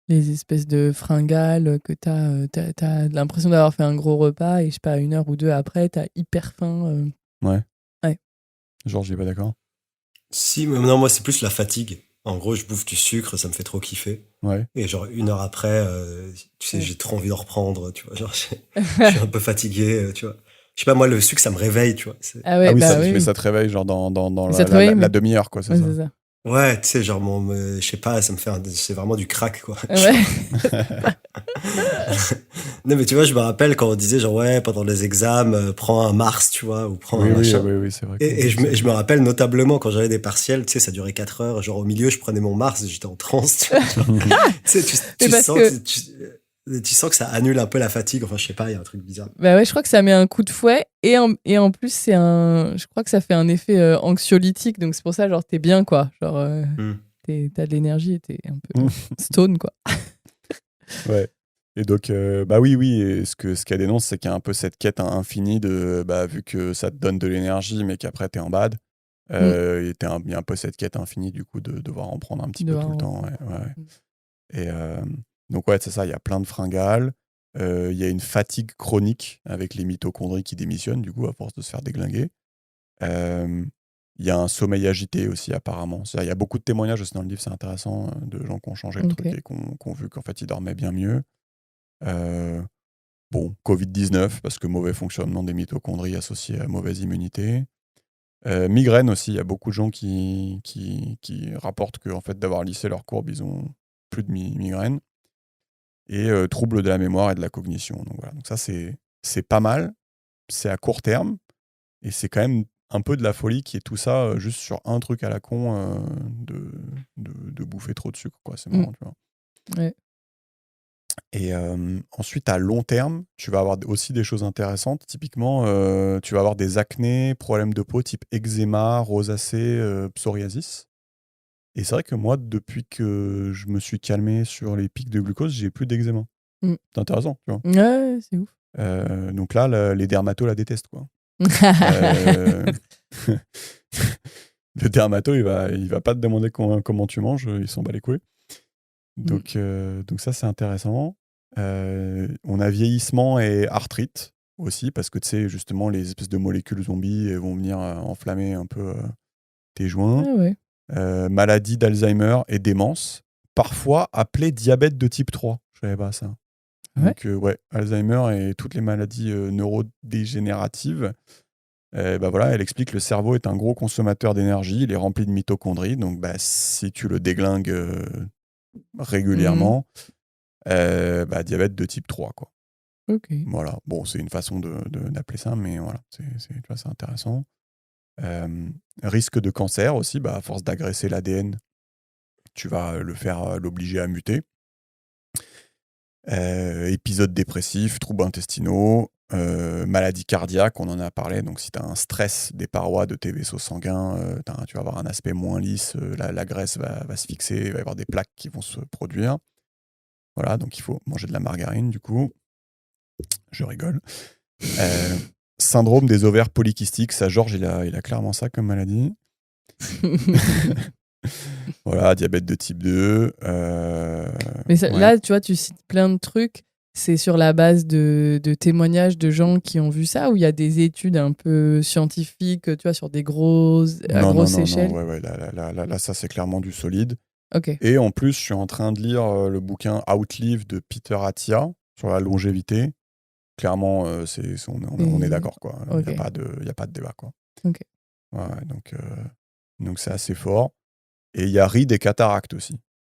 Les espèces de fringales que t'as l'impression d'avoir fait un gros repas et je sais pas, 1 heure ou 2 après, t'as hyper faim. Ouais. Ouais. Georges, j'ai pas d'accord. Si, mais non, moi c'est plus la fatigue. En gros, je bouffe du sucre, ça me fait trop kiffer. Ouais. Et genre 1 heure après, tu sais, j'ai trop envie de reprendre, tu vois. Genre, je suis un peu fatigué, tu vois. Je sais pas, moi, le sucre, ça me réveille, tu vois. Ah oui, mais ça te réveille genre dans la demi-heure, quoi, c'est ça. Ouais, tu sais, genre, je sais pas, ça me fait c'est vraiment du crack, quoi. Ouais. Non, mais tu vois, je me rappelle quand on disait, genre, ouais, pendant les examens, prends un Mars, tu vois, ou prends un machin. Oui, c'est vrai. Et je me rappelle notablement quand j'avais des partiels, tu sais, ça durait 4 heures, genre au milieu, je prenais mon Mars, j'étais en transe, tu vois. Genre, tu sais, Mais tu parce sens que, tu sens que ça annule un peu la fatigue, enfin, je sais pas, il y a un truc bizarre. bah ouais, je crois que ça met un coup de fouet et en plus, je crois que ça fait un effet anxiolytique, donc c'est pour ça, genre, t'es bien, quoi. Genre, t'as de l'énergie et t'es un peu stone, quoi. Ouais. Et donc, bah oui, et ce qu'elle dénonce, c'est qu'il y a un peu cette quête infinie de, bah, vu que ça te donne de l'énergie, mais qu'après t'es en bad, il y a un peu cette quête infinie, du coup, de devoir en prendre un petit peu tout le temps. Ouais. Et donc, ouais, c'est ça, il y a plein de fringales. Il y a une fatigue chronique avec les mitochondries qui démissionnent, du coup, à force de se faire déglinguer. Il y a un sommeil agité aussi, apparemment. Il y a beaucoup de témoignages aussi dans le livre, c'est intéressant, de gens qui ont changé le truc et qui ont vu qu'en fait, ils dormaient bien mieux. Bon, Covid-19, parce que mauvais fonctionnement des mitochondries associé à mauvaise immunité. Migraine aussi, il y a beaucoup de gens qui rapportent que en fait, d'avoir lissé leur courbe, ils ont plus de migraine. Et troubles de la mémoire et de la cognition. Donc voilà, donc ça c'est pas mal, c'est à court terme, et c'est quand même un peu de la folie qui est tout ça juste sur un truc à la con de bouffer trop de sucre, quoi. C'est marrant, tu vois. Ouais. Et ensuite, à long terme, tu vas avoir aussi des choses intéressantes. Typiquement, tu vas avoir des acnés, problèmes de peau type eczéma, rosacée, psoriasis. Et c'est vrai que moi, depuis que je me suis calmé sur les pics de glucose, j'ai plus d'eczéma. C'est intéressant, tu vois. Ouais, c'est ouf. Donc là, les dermatos la détestent, quoi. Le dermato, il va pas te demander comment tu manges, il s'en bat les couilles. Donc ça, c'est intéressant. On a vieillissement et arthrite aussi, parce que tu sais, justement, les espèces de molécules zombies vont venir enflammer un peu tes joints. Ah ouais. Maladie d'Alzheimer et démence, parfois appelée diabète de type 3. Je savais pas ça. Donc, ouais, Alzheimer et toutes les maladies neurodégénératives. Bah voilà, elle explique que le cerveau est un gros consommateur d'énergie, il est rempli de mitochondries, donc bah, si tu le déglingues régulièrement, bah, diabète de type 3, quoi. Ok. Voilà, bon, c'est une façon d'appeler ça, mais voilà, tu vois, c'est intéressant. Risque de cancer aussi, bah, à force d'agresser l'ADN, tu vas l'obliger à muter. Épisodes dépressifs, troubles intestinaux, maladie cardiaque, on en a parlé. Donc, si tu as un stress des parois de tes vaisseaux sanguins, tu vas avoir un aspect moins lisse, la graisse va se fixer, il va y avoir des plaques qui vont se produire. Voilà, donc il faut manger de la margarine, du coup. Je rigole. Syndrome des ovaires polykystiques, ça, Georges, il a clairement ça comme maladie. Voilà, diabète de type 2. Mais là, tu vois, tu cites plein de trucs. C'est sur la base de témoignages de gens qui ont vu ça, ou il y a des études un peu scientifiques, tu vois, sur des grosses échelles. Non, ouais, là, ça, c'est clairement du solide. Ok. Et en plus, je suis en train de lire le bouquin Outlive de Peter Attia sur la longévité. Clairement, on est d'accord, quoi. Il n'y a pas de débat, quoi. Ok. Ouais, donc c'est assez fort. Et il y a rides et cataractes aussi.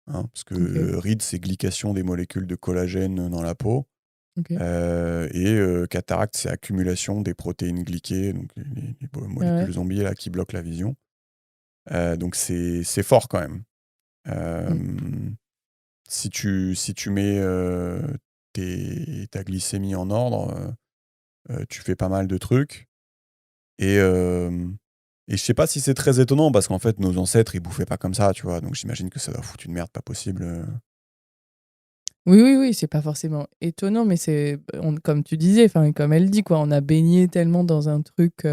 Hein, parce que rides, c'est glycation des molécules de collagène dans la peau. Et cataracte, c'est accumulation des protéines glyquées, donc les molécules zombies là, qui bloquent la vision. Donc c'est fort quand même. Si tu mets ta glycémie en ordre, tu fais pas mal de trucs. Et je sais pas si c'est très étonnant, parce qu'en fait, nos ancêtres, ils bouffaient pas comme ça, tu vois. Donc j'imagine que ça doit foutre une merde pas possible. Oui, c'est pas forcément étonnant, mais comme tu disais, comme elle dit, quoi, on a baigné tellement dans un truc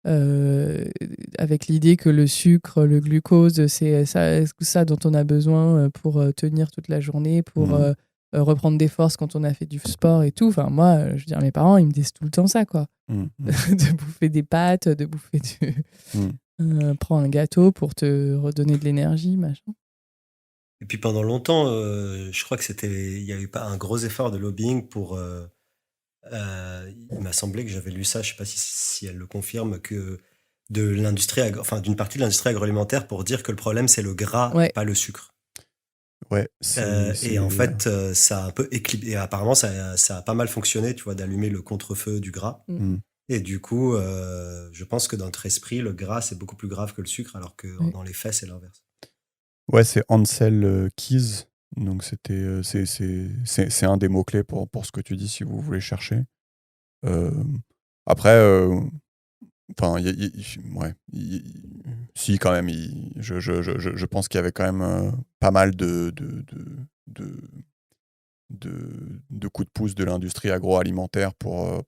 avec l'idée que le sucre, le glucose, c'est ça dont on a besoin pour tenir toute la journée, pour reprendre des forces quand on a fait du sport et tout. Enfin, moi, je veux dire, mes parents, ils me disent tout le temps ça, quoi. De bouffer des pâtes, de bouffer prends un gâteau pour te redonner de l'énergie, machin. Et puis pendant longtemps, je crois il y avait pas un gros effort de lobbying pour. Il m'a semblé que j'avais lu ça, je sais pas si elle le confirme, que d'une partie de l'industrie agroalimentaire pour dire que le problème c'est le gras et pas le sucre. Ouais. Et en fait, ça a un peu éclipsé. Et apparemment, ça a pas mal fonctionné, tu vois, d'allumer le contre-feu du gras. Et du coup, je pense que dans notre esprit, le gras c'est beaucoup plus grave que le sucre, alors que dans les faits, c'est l'inverse. Ouais, c'est Ansel Keys. Donc c'est un des mots-clés pour ce que tu dis si vous voulez chercher. Après, enfin, si quand même, je pense qu'il y avait quand même pas mal de coups de pouce de l'industrie agroalimentaire pour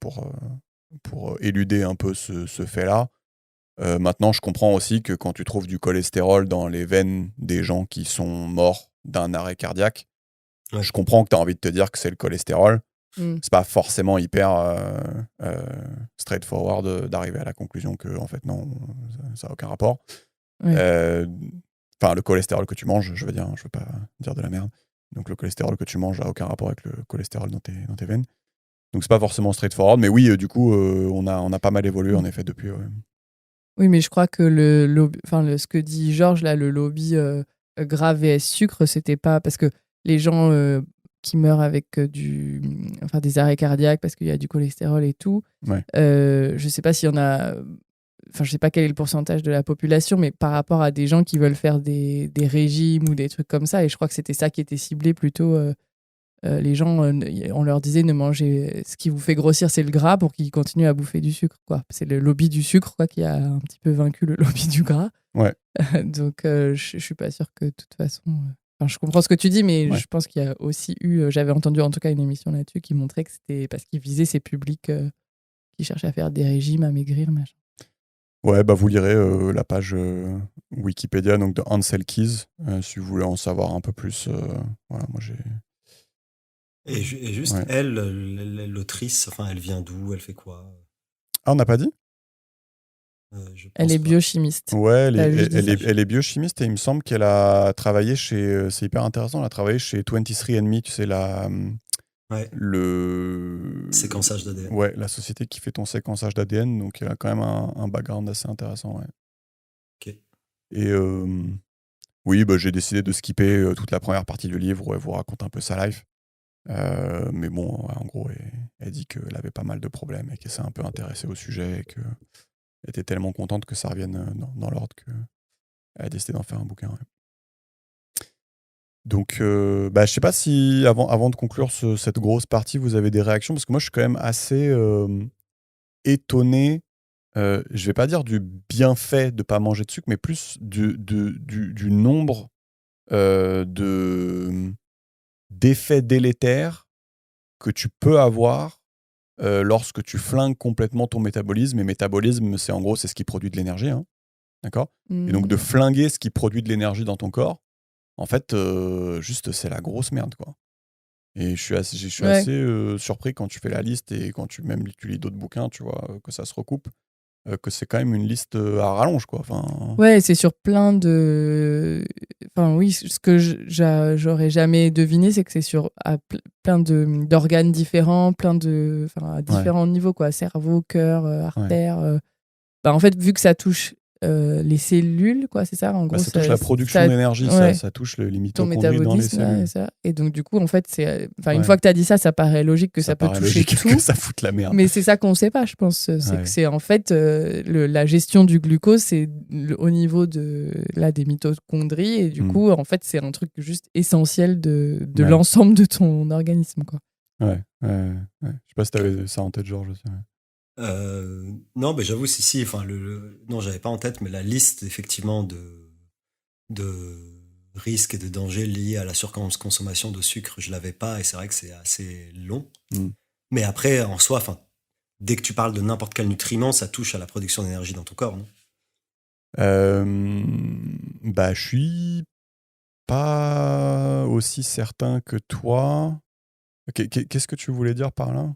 éluder un peu ce fait-là. Maintenant, je comprends aussi que quand tu trouves du cholestérol dans les veines des gens qui sont morts d'un arrêt cardiaque, je comprends que tu as envie de te dire que c'est le cholestérol. C'est pas forcément hyper straightforward d'arriver à la conclusion que, en fait, non, ça n'a aucun rapport. Enfin, le cholestérol que tu manges, je veux pas dire de la merde. Donc, le cholestérol que tu manges n'a aucun rapport avec le cholestérol dans tes veines. Donc, c'est pas forcément straightforward. Mais oui, du coup, on a pas mal évolué, en effet, depuis. Oui, mais je crois que ce que dit Georges, là, le lobby gras vs sucre, c'était pas parce que les gens qui meurent avec des arrêts cardiaques parce qu'il y a du cholestérol et tout, je sais pas s'il y en a. Enfin, je sais pas quel est le pourcentage de la population, mais par rapport à des gens qui veulent faire des régimes ou des trucs comme ça, et je crois que c'était ça qui était ciblé plutôt. Les gens, on leur disait ne mangez, ce qui vous fait grossir, c'est le gras pour qu'ils continuent à bouffer du sucre, quoi. C'est le lobby du sucre, quoi, qui a un petit peu vaincu le lobby du gras. Ouais. Donc, je suis pas sûre que de toute façon. Je comprends ce que tu dis, mais je pense qu'il y a aussi eu. J'avais entendu en tout cas une émission là-dessus qui montrait que c'était parce qu'ils visaient ces publics qui cherchaient à faire des régimes, à maigrir, machin. Ouais, bah vous lirez la page Wikipédia donc de Ansel Keys si vous voulez en savoir un peu plus. Voilà, moi j'ai. Et juste, elle, l'autrice, enfin, elle vient d'où? Elle fait quoi? Ah, on n'a pas dit? Elle est biochimiste. Ouais, elle est biochimiste et il me semble qu'elle a travaillé chez. C'est hyper intéressant, elle a travaillé chez 23andMe, tu sais, le séquençage d'ADN. Ouais, la société qui fait ton séquençage d'ADN, donc elle a quand même un background assez intéressant. Ouais. Ok. Et oui, bah, j'ai décidé de skipper toute la première partie du livre où elle vous raconte un peu sa life. Mais bon, en gros, elle dit qu'elle avait pas mal de problèmes et qu'elle s'est un peu intéressée au sujet et qu'elle était tellement contente que ça revienne dans l'ordre qu'elle a décidé d'en faire un bouquin. Ouais. Donc, je sais pas si, avant de conclure cette grosse partie, vous avez des réactions, parce que moi, je suis quand même assez étonné, je vais pas dire du bienfait de pas manger de sucre, mais plus du nombre d'effets délétères que tu peux avoir lorsque tu flingues complètement ton métabolisme. Et métabolisme, c'est ce qui produit de l'énergie. Hein. D'accord ? Et donc, de flinguer ce qui produit de l'énergie dans ton corps, en fait, juste, c'est la grosse merde, quoi. Et je suis assez surpris quand tu fais la liste et quand tu lis d'autres bouquins, tu vois, que ça se recoupe, que c'est quand même une liste à rallonge, quoi. Ouais, c'est sur plein de. Enfin, oui, ce que j'aurais jamais deviné, c'est que c'est sur plein d'organes différents, à différents niveaux, quoi. Cerveau, cœur, artère. En fait, vu que ça touche les cellules, quoi, c'est ça, en gros. Ça touche la production d'énergie, ça touche les mitochondries dans les cellules. Là, ça. Et donc, du coup, en fait, une fois que tu as dit ça, ça paraît logique que ça peut toucher tout. Que ça foute la merde. Mais c'est ça qu'on ne sait pas, je pense. C'est que c'est en fait la gestion du glucose, c'est au niveau des mitochondries. Et du coup, en fait, c'est un truc juste essentiel de l'ensemble de ton organisme, quoi. Ouais. Je sais pas si tu avais ça en tête, Georges aussi. Non, mais j'avoue, si. Enfin, non, j'avais pas en tête, mais la liste effectivement de risques et de dangers liés à la surconsommation de sucre, je l'avais pas, et c'est vrai que c'est assez long. Mais après, en soi, enfin, dès que tu parles de n'importe quel nutriment, ça touche à la production d'énergie dans ton corps, non ? Je suis pas aussi certain que toi. Qu'est-ce que tu voulais dire par là ?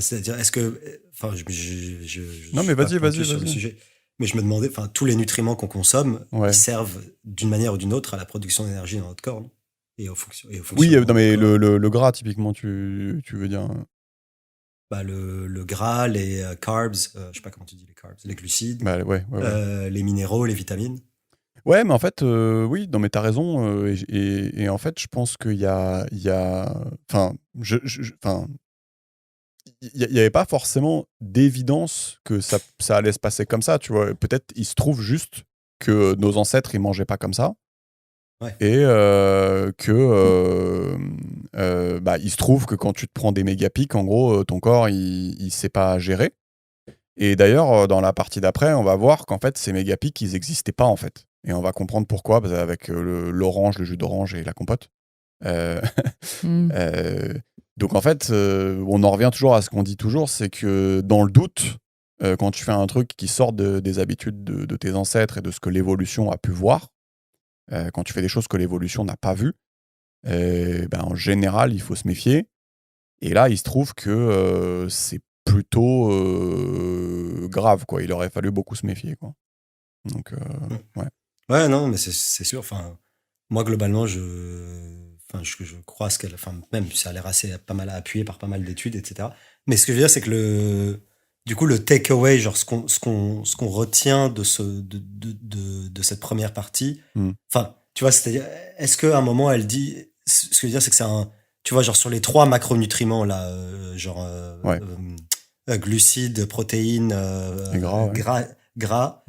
C'est-à-dire, est-ce que... Enfin, non, mais vas-y. Sur le sujet, mais je me demandais, enfin, tous les nutriments qu'on consomme, ils servent d'une manière ou d'une autre à la production d'énergie dans notre corps, non ? Et au fonctionnement. Oui, non, mais le gras, typiquement, tu veux dire... le gras, les carbs, je sais pas comment tu dis les carbs, les glucides, Ouais. les minéraux, les vitamines. Ouais, mais en fait, oui, non, mais t'as raison. Et en fait, je pense qu'il y a, enfin, il n'y avait pas forcément d'évidence que ça allait se passer comme ça, tu vois. Peut-être il se trouve juste que nos ancêtres, ils mangeaient pas comme ça. Ouais. Et il se trouve que quand tu te prends des méga pics, en gros, ton corps, il sait pas gérer. Et d'ailleurs, dans la partie d'après, on va voir qu'en fait, ces méga pics, ils n'existaient pas, en fait. Et on va comprendre pourquoi, avec l'orange, le jus d'orange et la compote. Donc en fait, on en revient toujours à ce qu'on dit toujours, c'est que dans le doute, quand tu fais un truc qui sort des habitudes de tes ancêtres et de ce que l'évolution a pu voir, quand tu fais des choses que l'évolution n'a pas vues, en général, il faut se méfier. Et là, il se trouve que c'est plutôt grave, quoi. Il aurait fallu beaucoup se méfier, quoi. Donc, ouais. Ouais, non, mais c'est sûr. Enfin, moi, globalement, je crois même ça a l'air assez pas mal appuyé par pas mal d'études, etc. Mais ce que je veux dire, c'est que du coup, le take-away, genre ce qu'on retient de cette première partie, enfin, tu vois, c'est-à-dire, est-ce qu'à un moment, elle dit, ce que je veux dire, c'est que c'est tu vois, genre sur les 3 macronutriments, là, glucides, protéines, gras,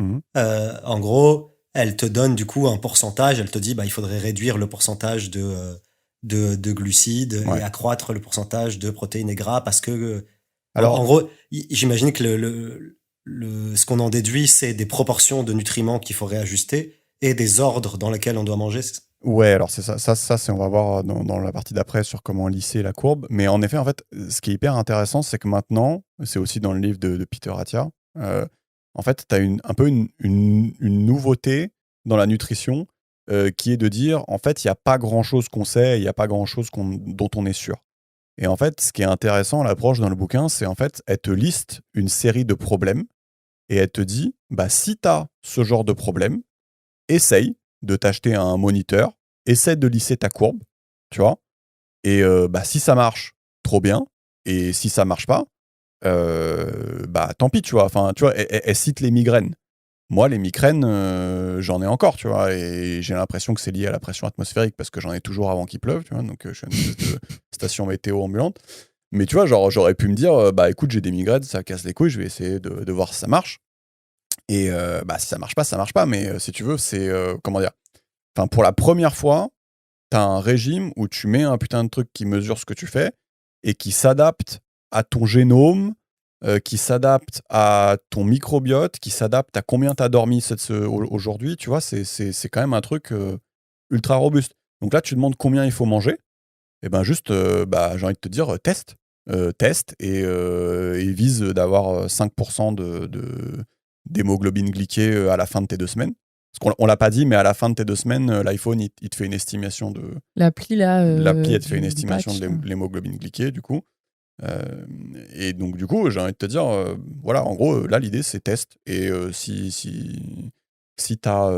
en gros, elle te donne du coup un pourcentage, elle te dit il faudrait réduire le pourcentage de glucides et accroître le pourcentage de protéines et gras parce que en gros, j'imagine que ce qu'on en déduit, c'est des proportions de nutriments qu'il faut réajuster et des ordres dans lesquels on doit manger. Ouais, alors c'est ça on va voir dans la partie d'après sur comment lisser la courbe. Mais en effet, en fait, ce qui est hyper intéressant, c'est que maintenant, c'est aussi dans le livre de Peter Attia, en fait, tu as un peu une nouveauté dans la nutrition qui est de dire, en fait, il n'y a pas grand-chose qu'on sait, il n'y a pas grand-chose dont on est sûr. Et en fait, ce qui est intéressant, l'approche dans le bouquin, c'est en fait, elle te liste une série de problèmes et elle te dit, si tu as ce genre de problème, essaye de t'acheter un moniteur, essaie de lisser ta courbe, tu vois. Et si ça marche, trop bien. Et si ça marche pas, tant pis, tu vois. Enfin, tu vois, elle cite les migraines. Moi, les migraines, j'en ai encore, tu vois. Et j'ai l'impression que c'est lié à la pression atmosphérique parce que j'en ai toujours avant qu'il pleuve, tu vois. Donc, je suis une espèce de station météo ambulante. Mais tu vois, genre, j'aurais pu me dire, écoute, j'ai des migraines, ça casse les couilles, je vais essayer de voir si ça marche. Et si ça marche pas, ça marche pas. Mais si tu veux, c'est comment dire. Enfin, pour la première fois, t'as un régime où tu mets un putain de truc qui mesure ce que tu fais et qui s'adapte à ton génome, qui s'adapte à ton microbiote, qui s'adapte à combien t'as dormi aujourd'hui. Tu vois, c'est quand même un truc ultra robuste. Donc là, tu demandes combien il faut manger. Et ben juste, j'ai envie de te dire, teste et vise d'avoir 5% d'hémoglobine glyquée à la fin de tes 2 semaines. Parce qu'on l'a pas dit, mais à la fin de tes 2 semaines, l'iPhone, il te fait une estimation de... L'appli, là... L'appli, elle te fait une estimation de l'hémoglobine glyquée, du coup. Et donc, du coup, j'ai envie de te dire, voilà, en gros, là, l'idée, c'est test. Et si t'as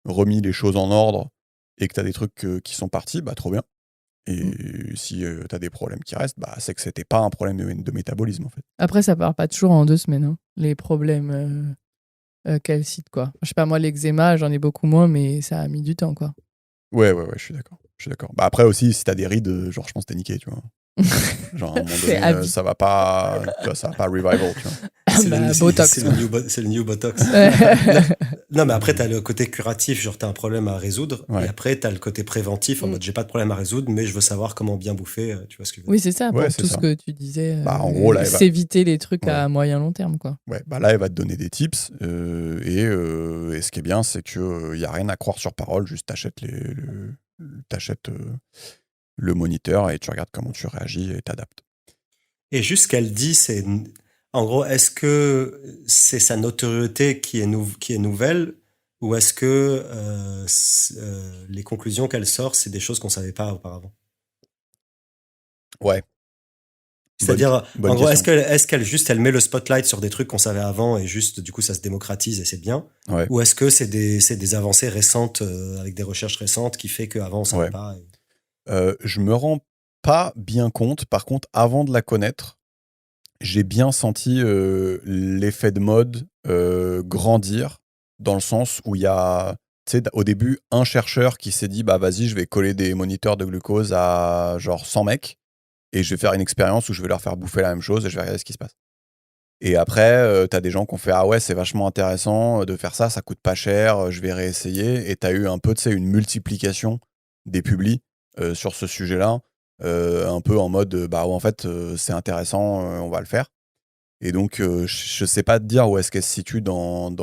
remis les choses en ordre et que t'as des trucs qui sont partis, trop bien. Et si t'as des problèmes qui restent, c'est que c'était pas un problème de métabolisme, en fait. Après, ça part pas toujours en 2 semaines, hein, les problèmes qu'elle cite, quoi. Je sais pas, moi, l'eczéma, j'en ai beaucoup moins, mais ça a mis du temps, quoi. Ouais, je suis d'accord. Après aussi, si t'as des rides, genre, je pense que t'es niqué, tu vois. Genre, à un moment donné, ça va pas revival, tu vois. Botox. C'est le new Botox. Non, mais après, t'as le côté curatif, genre t'as un problème à résoudre. Ouais. Et après, t'as le côté préventif, en mode j'ai pas de problème à résoudre, mais je veux savoir comment bien bouffer, tu vois ce que je veux dire. Oui, c'est ça, pour tout ce que tu disais. En gros, là, s'éviter les trucs à moyen long terme, quoi. Ouais, là, elle va te donner des tips. Et ce qui est bien, c'est qu'il n'y a rien à croire sur parole, juste t'achètes le moniteur et tu regardes comment tu réagis et t'adaptes. Et juste ce qu'elle dit, c'est... En gros, est-ce que c'est sa notoriété qui est nouvelle ou est-ce que les conclusions qu'elle sort, c'est des choses qu'on ne savait pas auparavant? Ouais. C'est-à-dire, en gros, est-ce qu'elle juste elle met le spotlight sur des trucs qu'on savait avant et juste du coup ça se démocratise et c'est bien, ou est-ce que c'est des avancées récentes avec des recherches récentes qui fait qu'avant on savait pas je me rends pas bien compte. Par contre, avant de la connaître, j'ai bien senti l'effet de mode grandir, dans le sens où il y a, tu sais, au début, un chercheur qui s'est dit, bah vas-y, je vais coller des moniteurs de glucose à genre 100 mecs, et je vais faire une expérience où je vais leur faire bouffer la même chose et je vais regarder ce qui se passe. Et après, t'as des gens qui ont fait, ah ouais, c'est vachement intéressant de faire ça, ça coûte pas cher, je vais réessayer. Et t'as eu un peu, tu sais, une multiplication des publis sur ce sujet-là, un peu en mode, bah ouais, en fait, c'est intéressant, on va le faire. Et donc, je sais pas te dire où est-ce qu'elle se situe dans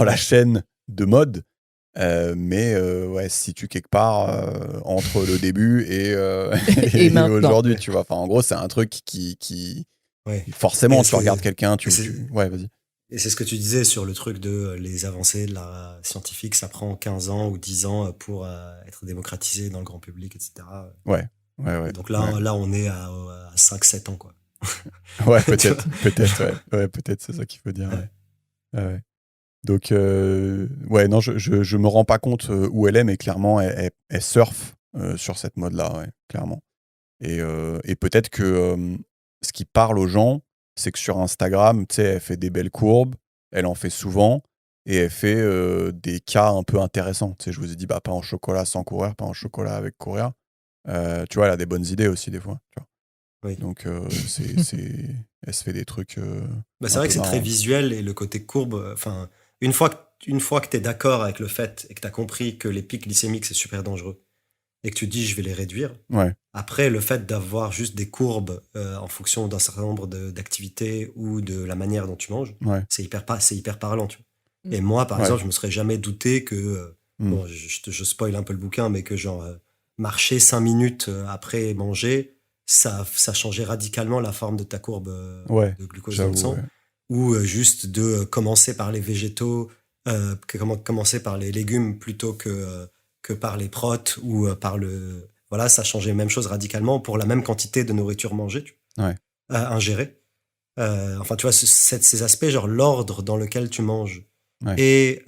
la chaîne de mode, mais ouais, elle se situe quelque part entre le début Et maintenant. aujourd'hui, tu vois. Enfin, en gros, c'est un truc qui Ouais. forcément, tu regardes quelqu'un, ouais, vas-y. Et c'est ce que tu disais sur le truc de les avancées de la scientifique, ça prend 15 ans ou 10 ans pour être démocratisé dans le grand public, etc. Ouais. Donc là, on est à 5-7 ans, quoi. Ouais, peut-être, ouais, peut-être, c'est ça qu'il faut dire. Ouais. Donc, ouais, non, je me rends pas compte où elle est, mais clairement, elle surfe sur cette mode-là, ouais, clairement. Et peut-être que ce qui parle aux gens, c'est que sur Instagram, tu sais, elle fait des belles courbes, elle en fait souvent, et elle fait des cas un peu intéressants. Tu sais, je vous ai dit, bah, pain au chocolat sans courir, pain au chocolat avec courir. Tu vois, elle a des bonnes idées aussi, des fois. Tu vois. Oui. Donc, elle se fait des trucs. C'est vrai que c'est très visuel, et le côté courbe, enfin, une fois que tu es d'accord avec le fait et que tu as compris que les pics glycémiques, c'est super dangereux, et que tu dis je vais les réduire, ouais. Après, le fait d'avoir juste des courbes en fonction d'un certain nombre d'activités ou de la manière dont tu manges, ouais. c'est hyper parlant. Tu vois. Et moi, par exemple, je me serais jamais douté que, bon, je spoil un peu le bouquin, mais que genre marcher 5 minutes après manger, ça changeait radicalement la forme de ta courbe de glucose dans le sang. Ouais. Ou juste de commencer par les végétaux, commencer par les légumes plutôt que par les protes ou par le... Voilà, ça changeait la même chose radicalement pour la même quantité de nourriture mangée, ingérée. Enfin, tu vois, ces aspects, genre l'ordre dans lequel tu manges et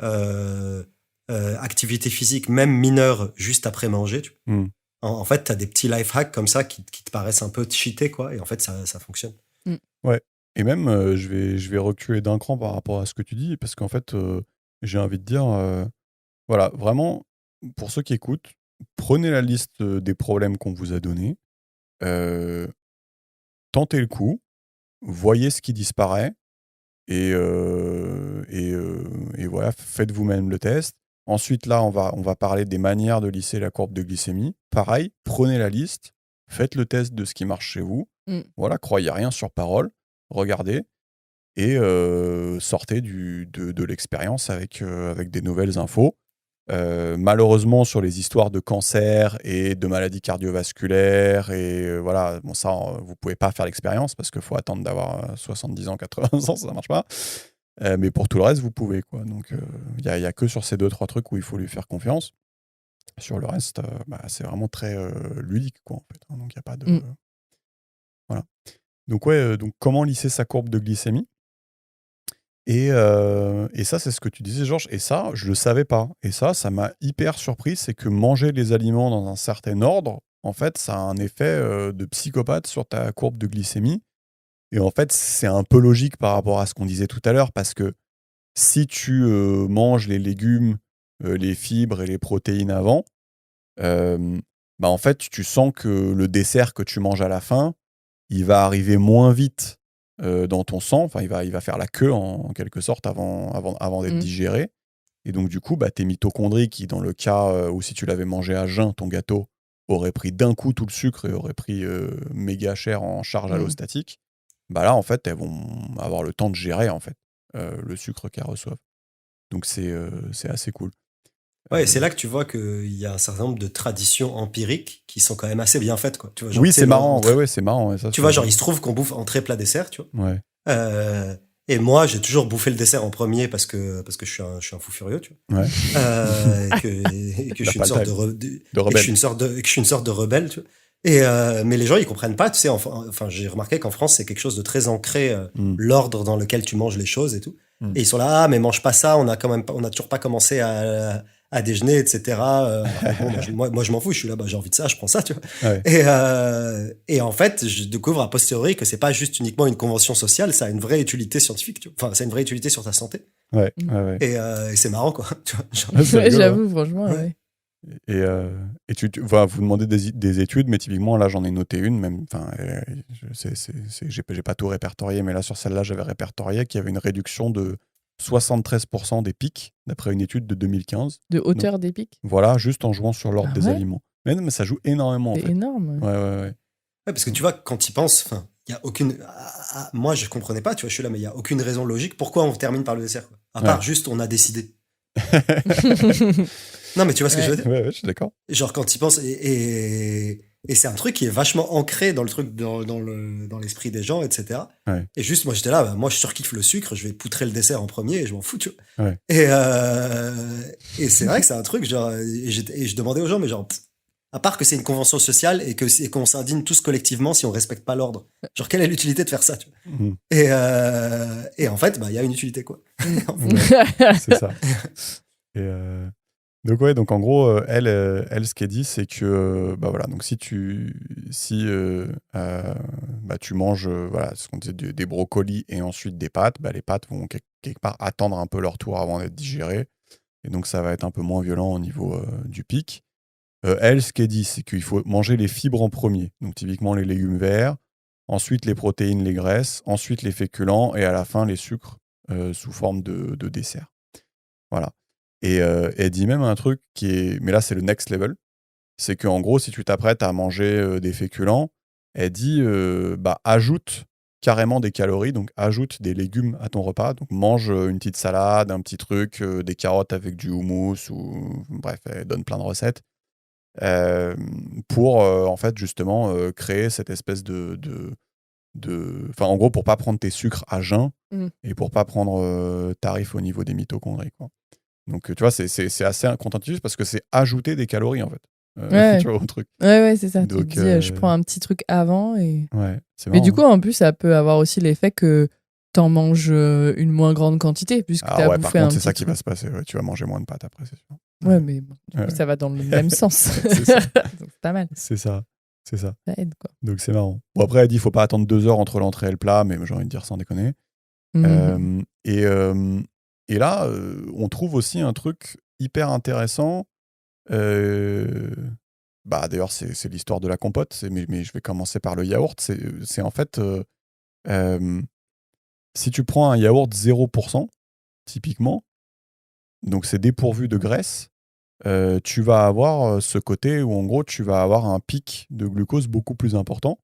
activité physique, même mineure, juste après manger. En fait, tu as des petits life hacks comme ça qui te paraissent un peu cheatés, quoi, et en fait, ça fonctionne. Ouais. Et même, je vais reculer d'un cran par rapport à ce que tu dis, parce qu'en fait, j'ai envie de dire, voilà, vraiment, pour ceux qui écoutent, prenez la liste des problèmes qu'on vous a donnés, tentez le coup, voyez ce qui disparaît, et voilà, faites vous-même le test. Ensuite, là, on va parler des manières de lisser la courbe de glycémie. Pareil, prenez la liste, faites le test de ce qui marche chez vous. Voilà, croyez rien sur parole, regardez, et sortez de l'expérience avec des nouvelles infos. Malheureusement, sur les histoires de cancer et de maladies cardiovasculaires, et voilà, bon, ça, vous pouvez pas faire l'expérience parce qu'il faut attendre d'avoir 70 ans, 80 ans, ça marche pas. Mais pour tout le reste, vous pouvez, quoi. Donc, il y a que sur ces 2-3 trucs où il faut lui faire confiance. Sur le reste, c'est vraiment très ludique, quoi, en fait. Donc, il n'y a pas de... Voilà. Donc, ouais, donc comment lisser sa courbe de glycémie ? Et ça, c'est ce que tu disais, Georges. Et ça, je le savais pas. Et ça m'a hyper surpris. C'est que manger les aliments dans un certain ordre, en fait, ça a un effet de psychopathe sur ta courbe de glycémie. Et en fait, c'est un peu logique par rapport à ce qu'on disait tout à l'heure, parce que si tu manges les légumes, les fibres et les protéines avant, en fait, tu sens que le dessert que tu manges à la fin, il va arriver moins vite dans ton sang. Enfin, il va faire la queue en quelque sorte avant d'être digéré. Et donc, du coup, tes mitochondries qui, dans le cas où si tu l'avais mangé à jeun, ton gâteau aurait pris d'un coup tout le sucre et aurait pris méga cher en charge allostatique, là, en fait, elles vont avoir le temps de gérer en fait, le sucre qu'elles reçoivent. Donc, c'est assez cool. Ouais, c'est là que tu vois qu'il y a un certain nombre de traditions empiriques qui sont quand même assez bien faites, quoi. Tu vois, genre, oui, c'est marrant. Ouais, c'est marrant. Ça, tu vois, genre, il se trouve qu'on bouffe entrée, plat, dessert, tu vois. Ouais. Et moi, j'ai toujours bouffé le dessert en premier parce que je suis un fou furieux, tu vois. Ouais. Et que je suis une sorte de rebelle. Et que je suis une sorte de rebelle, tu vois. Mais les gens, ils comprennent pas, tu sais. Enfin, j'ai remarqué qu'en France, c'est quelque chose de très ancré, l'ordre dans lequel tu manges les choses et tout. Et ils sont là, mais mange pas ça. On a toujours pas commencé à à déjeuner, etc. Moi, je m'en fous, je suis là, j'ai envie de ça, je prends ça, tu vois. Ouais. Et en fait, je découvre a posteriori que c'est pas juste uniquement une convention sociale, ça a une vraie utilité scientifique, tu vois. Enfin, ça a une vraie utilité sur ta santé. Ouais. Et c'est marrant, quoi. Tu vois, j'avoue, franchement, ouais. Et tu vas vous demander des études, mais typiquement là j'en ai noté une, même, enfin, j'ai pas tout répertorié, mais là sur celle-là j'avais répertorié qu'il y avait une réduction de 73% des pics, d'après une étude de 2015. De hauteur des pics. Voilà, juste en jouant sur l'ordre des ouais aliments. Mais non, mais ça joue énormément en fait. C'est énorme. Ouais. Ouais, parce que tu vois, quand tu y penses, enfin, il y a aucune. Moi, je comprenais pas, tu vois, je suis là, mais il y a aucune raison logique pourquoi on termine par le dessert, quoi. À part juste, on a décidé. Non, mais tu vois ce que je veux dire? Ouais, je suis d'accord. Genre, quand tu y penses, et c'est un truc qui est vachement ancré dans le truc, dans l'esprit des gens, etc. Ouais. Et juste, moi, j'étais là, moi, je surkiffe le sucre, je vais poutrer le dessert en premier et je m'en fous, tu vois. Ouais. Et c'est vrai que c'est un truc, genre, et je demandais aux gens, mais genre, à part que c'est une convention sociale et qu'on s'indigne tous collectivement si on respecte pas l'ordre. Genre, quelle est l'utilité de faire ça, tu vois? Et en fait, il y a une utilité, quoi. C'est ça. Et donc en gros, elle, ce qu'elle dit, c'est que voilà, donc si tu manges ce qu'on disait, des brocolis et ensuite des pâtes, les pâtes vont quelque part attendre un peu leur tour avant d'être digérées, et donc ça va être un peu moins violent au niveau du pic. Elle, ce qu'elle dit, c'est qu'il faut manger les fibres en premier, donc typiquement les légumes verts, ensuite les protéines, les graisses, ensuite les féculents et à la fin les sucres sous forme de dessert. Voilà. Et elle dit même un truc mais là c'est le next level, c'est qu'en gros si tu t'apprêtes à manger des féculents, elle dit ajoute carrément des calories, donc ajoute des légumes à ton repas, donc mange une petite salade, un petit truc, des carottes avec du houmous, ou bref, elle donne plein de recettes pour en fait justement créer cette espèce enfin en gros pour pas prendre tes sucres à jeun et pour pas prendre tarif au niveau des mitochondries, quoi. Donc tu vois, c'est assez contre-intuitif parce que c'est ajouter des calories en fait. Tu vois, au truc. Ouais, c'est ça. Donc, tu te dis, je prends un petit truc avant et. Ouais, c'est marrant. Mais du coup, hein. en plus, ça peut avoir aussi l'effet que t'en manges une moins grande quantité puisque t'as bouffé par contre, c'est ça truc. qui va se passer. Ouais, tu vas manger moins de pâtes après, c'est sûr. Ouais, mais bon, du coup, ça va dans le même sens. C'est ça. Donc, c'est pas mal. C'est ça. Ça aide, quoi. Donc c'est marrant. Bon, après, elle dit qu'il faut pas attendre 2 heures entre l'entrée et le plat, mais j'ai envie de dire sans déconner. Et là, on trouve aussi un truc hyper intéressant. D'ailleurs, c'est l'histoire de la compote, mais je vais commencer par le yaourt. C'est en fait, si tu prends un yaourt 0%, typiquement, donc c'est dépourvu de graisse, tu vas avoir ce côté où en gros tu vas avoir un pic de glucose beaucoup plus important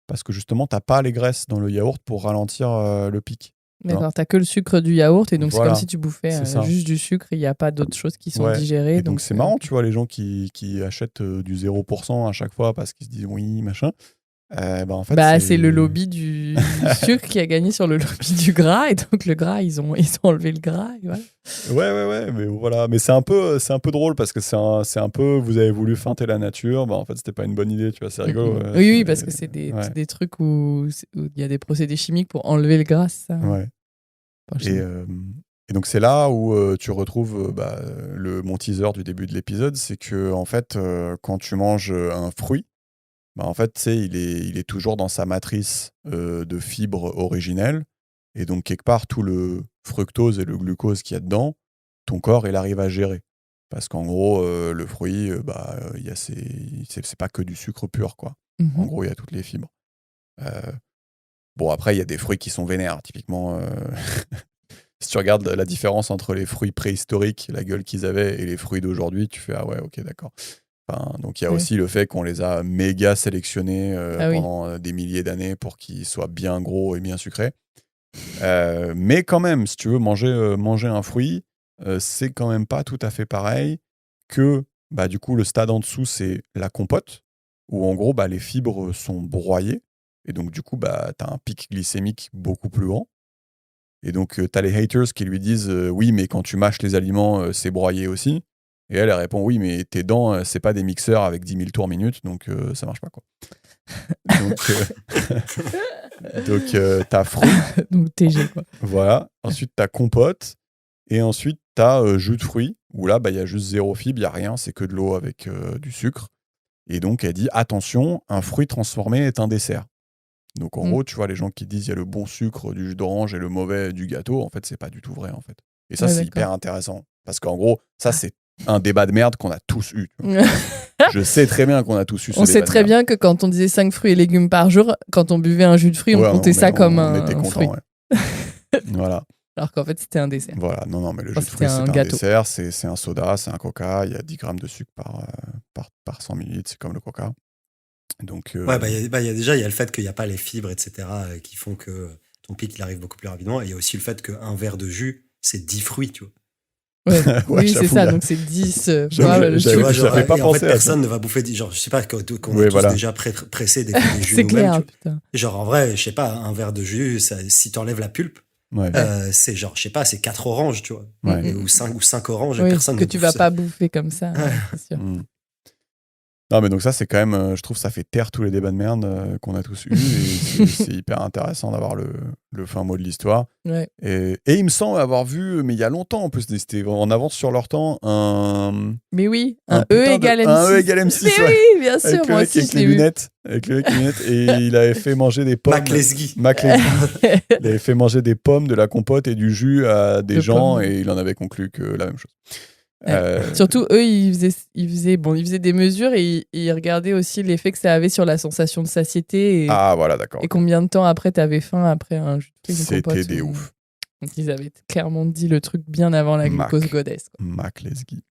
parce que justement t'as pas les graisses dans le yaourt pour ralentir le pic. D'accord, t'as que le sucre du yaourt et donc voilà. C'est comme si tu bouffais juste du sucre, il n'y a pas d'autres choses qui sont digérées. Et donc c'est marrant, tu vois, les gens qui achètent du 0% à chaque fois parce qu'ils se disent oui, machin. En fait, c'est le lobby du sucre qui a gagné sur le lobby du gras et donc le gras, ils ont enlevé le gras et voilà. Ouais, mais voilà, mais c'est un peu drôle parce que c'est un peu vous avez voulu feinter la nature, en fait c'était pas une bonne idée, tu vois, c'est rigolo. Oui, parce que c'est des trucs où il y a des procédés chimiques pour enlever le gras, c'est ça. Ouais. Et donc c'est là où tu retrouves mon teaser du début de l'épisode, c'est que en fait quand tu manges un fruit, en fait, tu sais, il est toujours dans sa matrice de fibres originelles. Et donc, quelque part, tout le fructose et le glucose qu'il y a dedans, ton corps, il arrive à gérer. Parce qu'en gros, le fruit, c'est pas que du sucre pur, quoi. En gros, il y a toutes les fibres. Bon, après, il y a des fruits qui sont vénères. Typiquement, si tu regardes la différence entre les fruits préhistoriques, la gueule qu'ils avaient, et les fruits d'aujourd'hui, tu fais « Ah ouais, ok, d'accord ». Donc il y a aussi le fait qu'on les a méga sélectionnés pendant des milliers d'années pour qu'ils soient bien gros et bien sucrés. Mais quand même, si tu veux manger un fruit, c'est quand même pas tout à fait pareil que du coup le stade en dessous, c'est la compote, où en gros les fibres sont broyées et donc du coup t'as un pic glycémique beaucoup plus grand. Et donc t'as les haters qui lui disent oui, mais quand tu mâches les aliments, c'est broyé aussi. Et elle répond oui, mais tes dents, c'est pas des mixeurs avec 10 000 tours minute, donc ça marche pas, quoi. Donc t'as fruit. Donc TG, quoi. Voilà. Ensuite, t'as compote. Et ensuite, t'as jus de fruits, où là, il y a juste 0 fibres, il n'y a rien, c'est que de l'eau avec du sucre. Et donc, elle dit, attention, un fruit transformé est un dessert. Donc, en gros, tu vois, les gens qui disent, il y a le bon sucre du jus d'orange et le mauvais du gâteau, en fait, c'est pas du tout vrai, en fait. Et ça, c'est hyper intéressant. Parce qu'en gros, ça, c'est un débat de merde qu'on a tous eu. Je sais très bien qu'on a tous eu ce débat. On sait très bien que quand on disait 5 fruits et légumes par jour, quand on buvait un jus de fruits, on comptait ça comme un fruit. Ouais. Voilà. Alors qu'en fait, c'était un dessert. Voilà, non, mais le jus de fruits, c'est un dessert, c'est un soda, c'est un coca, il y a 10 grammes de sucre par 100 ml, c'est comme le coca. Donc, il y a le fait qu'il n'y a pas les fibres, etc., qui font que ton pic, il arrive beaucoup plus rapidement. Et il y a aussi le fait qu'un verre de jus, c'est 10 fruits, tu vois. Ouais, oui, c'est ça, donc c'est 10. J'avais pas pensé en fait, personne ne va bouffer, genre, je sais pas, qu'on est tous déjà pressés des jus c'est clair, putain. Genre, en vrai, je sais pas, un verre de jus, si t'enlèves la pulpe, c'est genre, je sais pas, c'est 4 oranges, tu vois. Ou 5 oranges, et personne que tu vas pas bouffer comme ça, c'est sûr. Non, mais donc ça, c'est quand même, je trouve, ça fait taire tous les débats de merde qu'on a tous eus. Et c'est hyper intéressant d'avoir le fin mot de l'histoire. Ouais. Et il me semble avoir vu, mais il y a longtemps en plus, c'était en avance sur leur temps, Mais oui, un E égale M6. Un E égale M6, mais oui, bien sûr, moi aussi, avec les lunettes. Avec le mec qui lunettes. Et il avait fait manger des pommes. McLesguy. Il avait fait manger des pommes, de la compote et du jus à des gens. Et il en avait conclu que la même chose. Surtout, eux, ils faisaient des mesures et ils regardaient aussi l'effet que ça avait sur la sensation de satiété. Voilà, d'accord. Et combien de temps après t'avais faim après un jus de fruits. C'était des ouf. Donc, ils avaient clairement dit le truc bien avant la glucose goddess. McLesguy.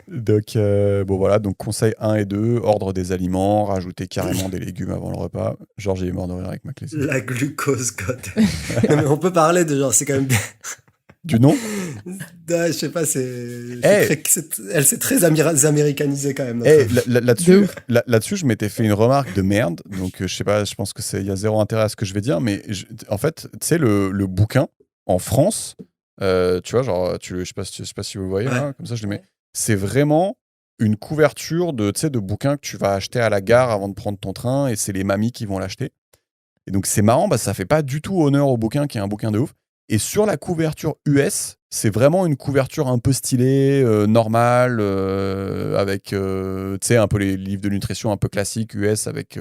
Donc, voilà. Donc, conseil 1 et 2, ordre des aliments, rajouter carrément des légumes avant le repas. Georges, il est mort de rire avec McLesguy. La glucose goddess. Non, mais on peut parler de genre, c'est quand même bien. Du nom Je sais pas, elle s'est très américanisée quand même. Là-dessus, je m'étais fait une remarque de merde. Donc, je sais pas, je pense qu'il y a zéro intérêt à ce que je vais dire. Mais en fait, tu sais, le bouquin, en France, tu vois, genre, je sais pas si vous le voyez, là, comme ça, je le mets. C'est vraiment une couverture de bouquin que tu vas acheter à la gare avant de prendre ton train. Et c'est les mamies qui vont l'acheter. Et donc, c'est marrant, ça fait pas du tout honneur au bouquin, qui est un bouquin de ouf. Et sur la couverture US, c'est vraiment une couverture un peu stylée, normale, avec, tu sais, un peu les livres de nutrition un peu classiques US avec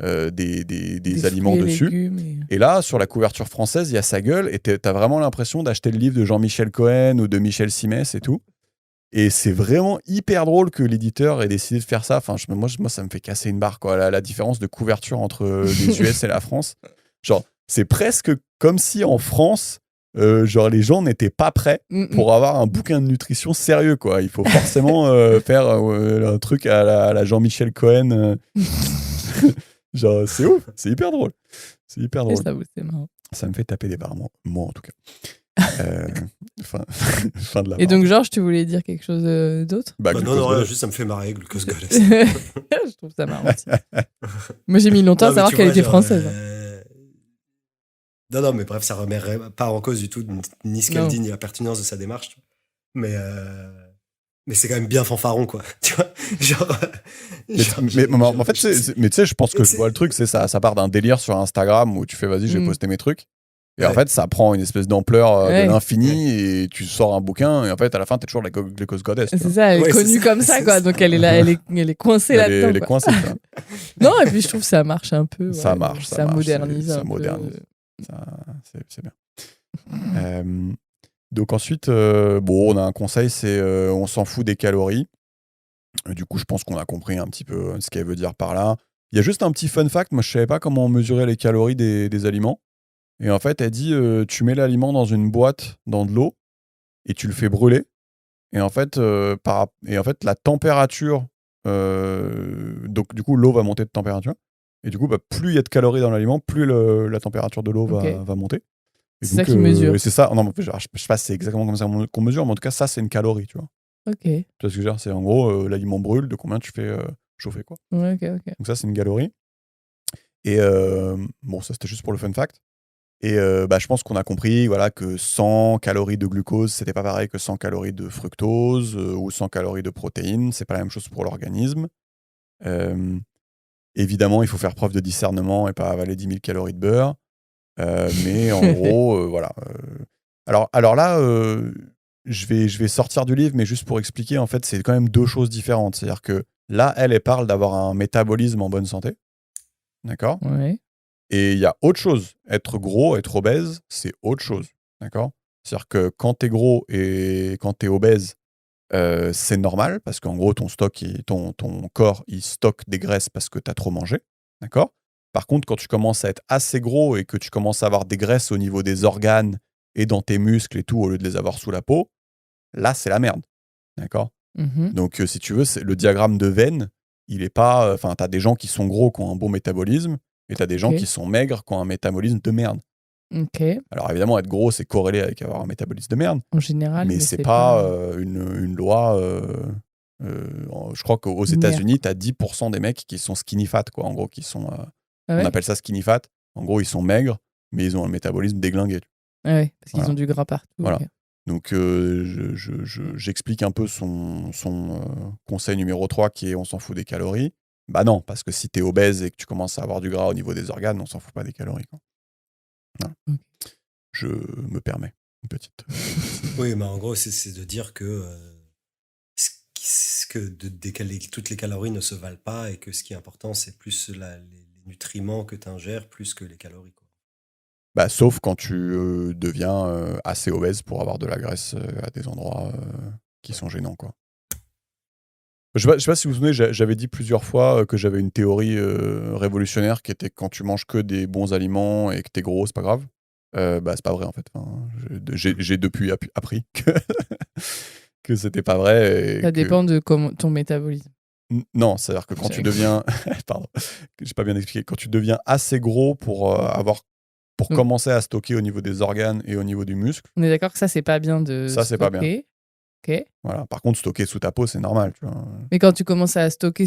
des aliments dessus. Et là, sur la couverture française, il y a sa gueule et t'as vraiment l'impression d'acheter le livre de Jean-Michel Cohen ou de Michel Simès et tout. Et c'est vraiment hyper drôle que l'éditeur ait décidé de faire ça. Enfin, moi, ça me fait casser une barre, quoi. La différence de couverture entre les US et la France. Genre, c'est presque comme si en France, genre les gens n'étaient pas prêts pour avoir un bouquin de nutrition sérieux, quoi. Il faut forcément faire un truc à la Jean-Michel Cohen. Genre, c'est ouf, c'est hyper drôle. C'est hyper drôle. C'est marrant. Ça me fait taper des barres, moi en tout cas. Fin de la Et donc, Georges, tu voulais dire quelque chose d'autre? Non, juste ça me fait marrer, glucose goddess. Je trouve ça marrant aussi. Moi, j'ai mis longtemps à savoir qu'elle était française. Non, mais bref, ça remet pas en cause du tout ni ce qu'elle dit, ni la pertinence de sa démarche. Tu vois. Mais c'est quand même bien fanfaron, quoi. Tu vois, en fait, tu sais, je pense que je vois le truc, c'est ça part d'un délire sur Instagram où tu fais, vas-y, je vais poster mes trucs. Et en fait, ça prend une espèce d'ampleur de l'infini et tu sors un bouquin et en fait, à la fin, t'es toujours la glucose goddess. C'est ça, elle est connue comme ça, quoi. Donc, elle est là, elle est coincée là-dedans. Elle est coincée, ça. Non, et puis je trouve que ça marche un peu. Ça marche. Ça modernise un peu. C'est bien. Donc ensuite, on a un conseil, c'est on s'en fout des calories. Du coup, je pense qu'on a compris un petit peu ce qu'elle veut dire par là. Il y a juste un petit fun fact, moi je savais pas comment mesurer les calories des aliments. Et en fait, elle dit, tu mets l'aliment dans une boîte, dans de l'eau, et tu le fais brûler. Et en fait, la température, donc du coup, l'eau va monter de température. Et du coup, plus il y a de calories dans l'aliment, plus la température de l'eau va monter. C'est ça qui mesure. C'est ça. Non, je sais pas si c'est exactement comme ça qu'on mesure, mais en tout cas, ça, c'est une calorie, tu vois. Ok. Tu vois ce que je veux dire? C'est en gros, l'aliment brûle, de combien tu fais chauffer, quoi. Ok. Donc ça, c'est une calorie. Et ça, c'était juste pour le fun fact. Et je pense qu'on a compris que 100 calories de glucose, c'était pas pareil que 100 calories de fructose ou 100 calories de protéines. C'est pas la même chose pour l'organisme. Évidemment, il faut faire preuve de discernement et pas avaler 10 000 calories de beurre. Mais en gros, Alors là, je vais sortir du livre, mais juste pour expliquer, en fait, c'est quand même deux choses différentes. C'est-à-dire que là, elle parle d'avoir un métabolisme en bonne santé. D'accord ? Ouais. Et il y a autre chose. Être gros, être obèse, c'est autre chose. D'accord ? C'est-à-dire que quand t'es gros et quand t'es obèse, c'est normal, parce qu'en gros, ton corps, il stocke des graisses parce que t'as trop mangé. D'accord ? Par contre, quand tu commences à être assez gros et que tu commences à avoir des graisses au niveau des organes et dans tes muscles et tout, au lieu de les avoir sous la peau, là, c'est la merde. D'accord ? Donc, si tu veux, le diagramme de Venn, il est pas... Enfin, t'as des gens qui sont gros, qui ont un bon métabolisme, et t'as des gens qui sont maigres, qui ont un métabolisme de merde. Ok. Alors, évidemment, être gros, c'est corrélé avec avoir un métabolisme de merde. En général, Mais c'est pas une loi... je crois qu'aux États-Unis, t'as 10% des mecs qui sont skinny fat, quoi. En gros, qui sont... Ah ouais, on appelle ça skinny fat. En gros, ils sont maigres, mais ils ont un métabolisme déglingué. ah ouais, parce qu'ils Voilà. ont du gras partout. Voilà. Ok. Donc, j'explique un peu son conseil numéro 3 qui est on s'en fout des calories. Bah non, parce que si t'es obèse et que tu commences à avoir du gras au niveau des organes, on s'en fout pas des calories, quoi. Voilà. Je me permets une petite... Oui, mais en gros, c'est de dire que, toutes les calories ne se valent pas et que ce qui est important, c'est plus les nutriments que tu ingères plus que les calories, quoi. Bah, sauf quand tu deviens assez obèse pour avoir de la graisse à des endroits qui sont gênants, quoi. Je sais pas si vous vous souvenez, j'avais dit plusieurs fois que j'avais une théorie révolutionnaire qui était que quand tu manges que des bons aliments et que t'es gros, c'est pas grave. Bah, c'est pas vrai, en fait. Enfin, j'ai depuis appris que c'était pas vrai. Ça dépend de ton métabolisme. Non, c'est-à-dire que quand tu deviens... Pardon, j'ai pas bien expliqué. Quand tu deviens assez gros pour commencer à stocker au niveau des organes et au niveau du muscle. On est d'accord que ça, c'est pas bien de Ça, c'est pas bien. Ok. Voilà. Par contre, stocker sous ta peau, c'est normal. Tu vois. Mais quand tu commences à stocker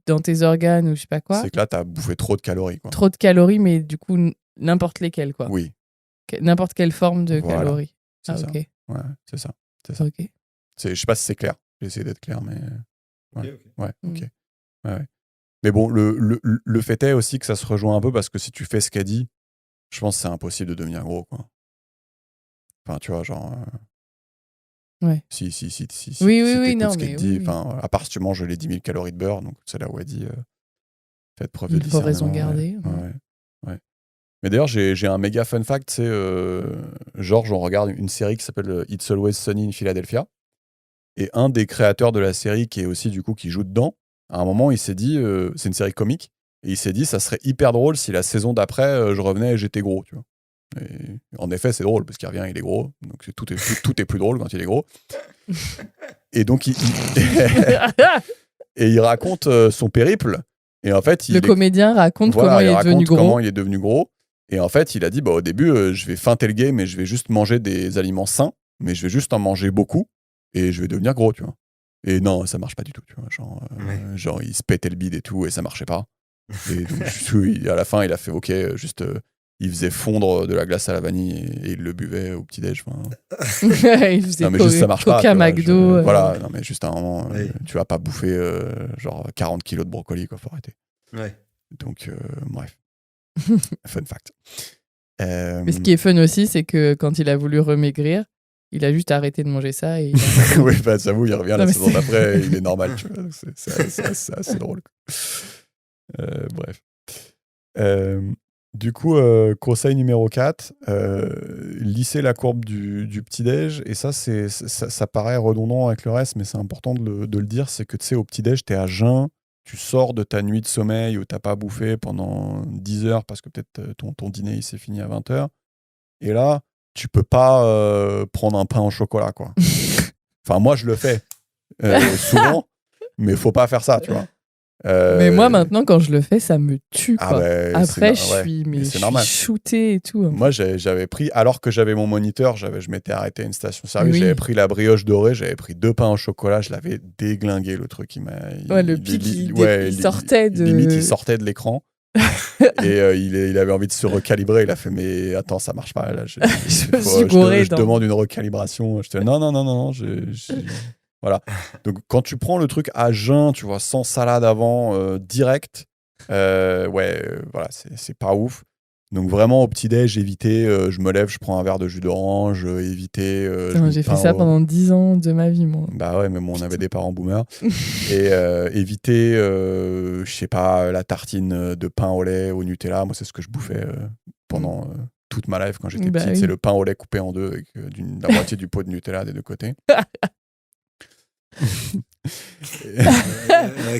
dans tes organes ou je sais pas quoi, c'est que là, t'as bouffé trop de calories, quoi. trop de calories, mais du coup, n'importe lesquelles, quoi. Oui. N'importe quelle forme de Voilà. calories. C'est ça. Ok. Ouais, c'est ça. Ok. Je sais pas si c'est clair. J'ai essayé d'être clair, mais... Ouais. Ok. Ouais, ok. Ouais. Mais bon, le fait est aussi que ça se rejoint un peu parce que si tu fais ce qu'a dit, je pense que c'est impossible de devenir gros, quoi. Enfin, tu vois, genre... Ouais. Si Oui, non, ce qu'elle mais dit, oui. à part si tu manges les 10 000 calories de beurre, donc c'est là où elle dit faites preuve de Il faut raison discernement. garder. Ouais. Mais d'ailleurs, j'ai un méga fun fact, c'est Georges, on regarde une série qui s'appelle It's Always Sunny in Philadelphia, et un des créateurs de la série, qui est aussi du coup qui joue dedans, à un moment il s'est dit, c'est une série comique, et il s'est dit ça serait hyper drôle si la saison d'après je revenais et j'étais gros, tu vois. Et en effet, c'est drôle parce qu'il revient, il est gros, donc tout est plus drôle quand il est gros. Et donc et il raconte son périple. Et en fait, le comédien raconte comment il est devenu gros. Comment il est devenu gros. Et en fait, il a dit au début, je vais feinter le game et je vais juste manger des aliments sains, mais je vais juste en manger beaucoup et je vais devenir gros, tu vois. Et non, ça marche pas du tout, tu vois. Genre il se pétait le bide et tout et ça marchait pas. Et donc, à la fin, il a fait OK, juste. Il faisait fondre de la glace à la vanille et il le buvait au petit-déj. Il faisait non, mais juste ça marche Coca pas. McDo. Voilà, non, mais juste à un moment, tu vas pas bouffer genre 40 kilos de brocoli, quoi, faut arrêter. Ouais. Donc, bref. Fun fact. Mais ce qui est fun aussi, c'est que quand il a voulu remaigrir, il a juste arrêté de manger ça. Et oui, bah, j'avoue, il revient la saison d'après, il est normal, tu vois. C'est assez drôle. Bref. Du coup, conseil numéro 4, lisser la courbe du petit-déj. Et ça, ça paraît redondant avec le reste, mais c'est important de le dire. C'est que, tu sais, au petit-déj, t'es à jeun, tu sors de ta nuit de sommeil où t'as pas bouffé pendant 10 heures parce que peut-être ton dîner, il s'est fini à 20 heures. Et là, tu peux pas prendre un pain au chocolat, quoi. Enfin, moi, je le fais souvent, mais faut pas faire ça, tu vois. Mais moi, maintenant, quand je le fais, ça me tue, quoi. Après, je suis normal. shooté et tout. Moi, j'avais pris, alors que j'avais mon moniteur, je m'étais arrêté à une station-service, j'avais pris la brioche dorée, j'avais pris 2 pains au chocolat, je l'avais déglingué, le truc. Le pic, il sortait de... Limite, il sortait de l'écran. Et il avait envie de se recalibrer. Il a fait, mais attends, ça marche pas. Là, je demande une recalibration. Je te dis, non. Voilà. Donc, quand tu prends le truc à jeun, tu vois, sans salade avant, direct, voilà, c'est pas ouf. Donc vraiment au petit-déj, éviter, je me lève, je prends un verre de jus d'orange, éviter... j'ai fait ça pendant 10 ans de ma vie, moi. Bah ouais, mais bon, on avait des parents boomers. Et éviter, je sais pas, la tartine de pain au lait au Nutella. Moi, c'est ce que je bouffais pendant toute ma life quand j'étais petite. Oui. C'est le pain au lait coupé en deux avec la moitié du pot de Nutella des deux côtés.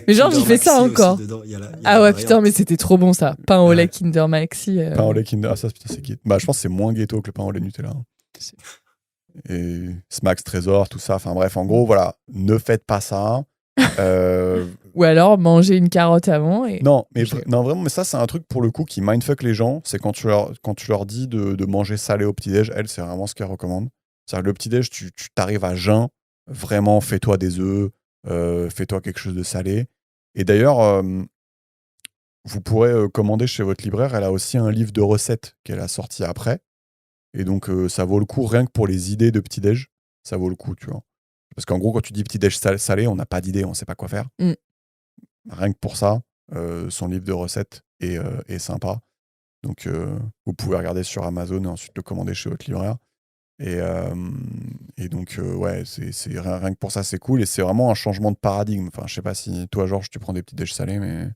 Mais genre, j'ai fait ça encore. Ah ouais, putain, mais c'était trop bon ça. Pain au lait Kinder Maxi. Pain au lait Kinder, ça, putain, c'est ghetto. Bah, je pense que c'est moins ghetto que le pain au lait Nutella. Et Smacks Trésor, tout ça. Enfin bref, en gros, voilà, ne faites pas ça. Ou alors manger une carotte avant. Non, vraiment, mais ça, c'est un truc pour le coup qui mindfuck les gens. C'est quand tu leur dis de manger salé au petit-déj, elle, c'est vraiment ce qu'elle recommande. C'est-à-dire le petit-déj, tu t'arrives à jeun, vraiment, fais-toi des œufs, fais-toi quelque chose de salé. Et d'ailleurs, vous pourrez commander chez votre libraire, elle a aussi un livre de recettes qu'elle a sorti après. Et donc, ça vaut le coup, rien que pour les idées de petit-déj, ça vaut le coup, tu vois. Parce qu'en gros, quand tu dis petit-déj salé, on n'a pas d'idée, on ne sait pas quoi faire. Rien que pour ça, son livre de recettes est sympa. Donc, vous pouvez regarder sur Amazon et ensuite le commander chez votre libraire. Et donc, ouais, c'est rien que pour ça, c'est cool. Et c'est vraiment un changement de paradigme. Enfin, je sais pas si toi, Georges, tu prends des petits-déj salés, mais...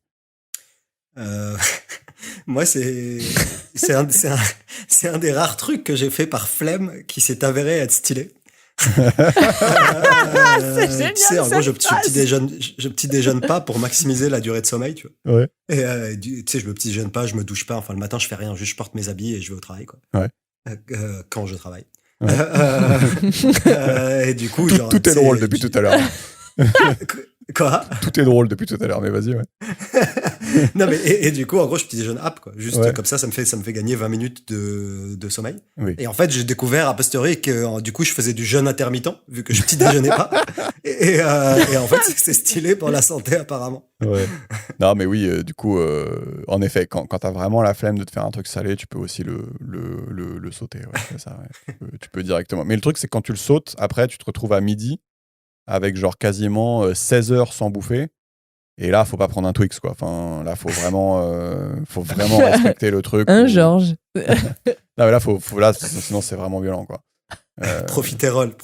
Moi, c'est un des rares trucs que j'ai fait par flemme qui s'est avéré être stylé. C'est génial, tu sais, en gros, je petit déjeune pas pour maximiser la durée de sommeil, tu vois. Ouais. Et tu sais, je me petit déjeune pas, je me douche pas. Enfin, le matin, je fais rien, juste je porte mes habits et je vais au travail, quoi. Ouais. Quand je travaille. Ouais. Et du coup, tout est drôle depuis tout à l'heure. Quoi ? Tout est drôle depuis tout à l'heure, mais vas-y, ouais. Non, mais et du coup, en gros, je petit déjeune app, quoi. Juste comme ça me fait gagner 20 minutes de sommeil. Oui. Et en fait, j'ai découvert a posteriori que du coup, je faisais du jeûne intermittent, vu que je petit déjeunais pas. Et en fait, c'est stylé pour la santé, apparemment. Ouais. Non, mais oui, du coup, en effet, quand t'as vraiment la flemme de te faire un truc salé, tu peux aussi le sauter. Ouais, c'est ça, ouais. Tu peux directement. Mais le truc, c'est que quand tu le sautes, après, tu te retrouves à midi avec genre quasiment 16 heures sans bouffer. Et là, faut pas prendre un Twix, quoi. Enfin, là, faut vraiment respecter le truc. Georges. Non, mais là, là, sinon, c'est vraiment violent, quoi. Profiterole.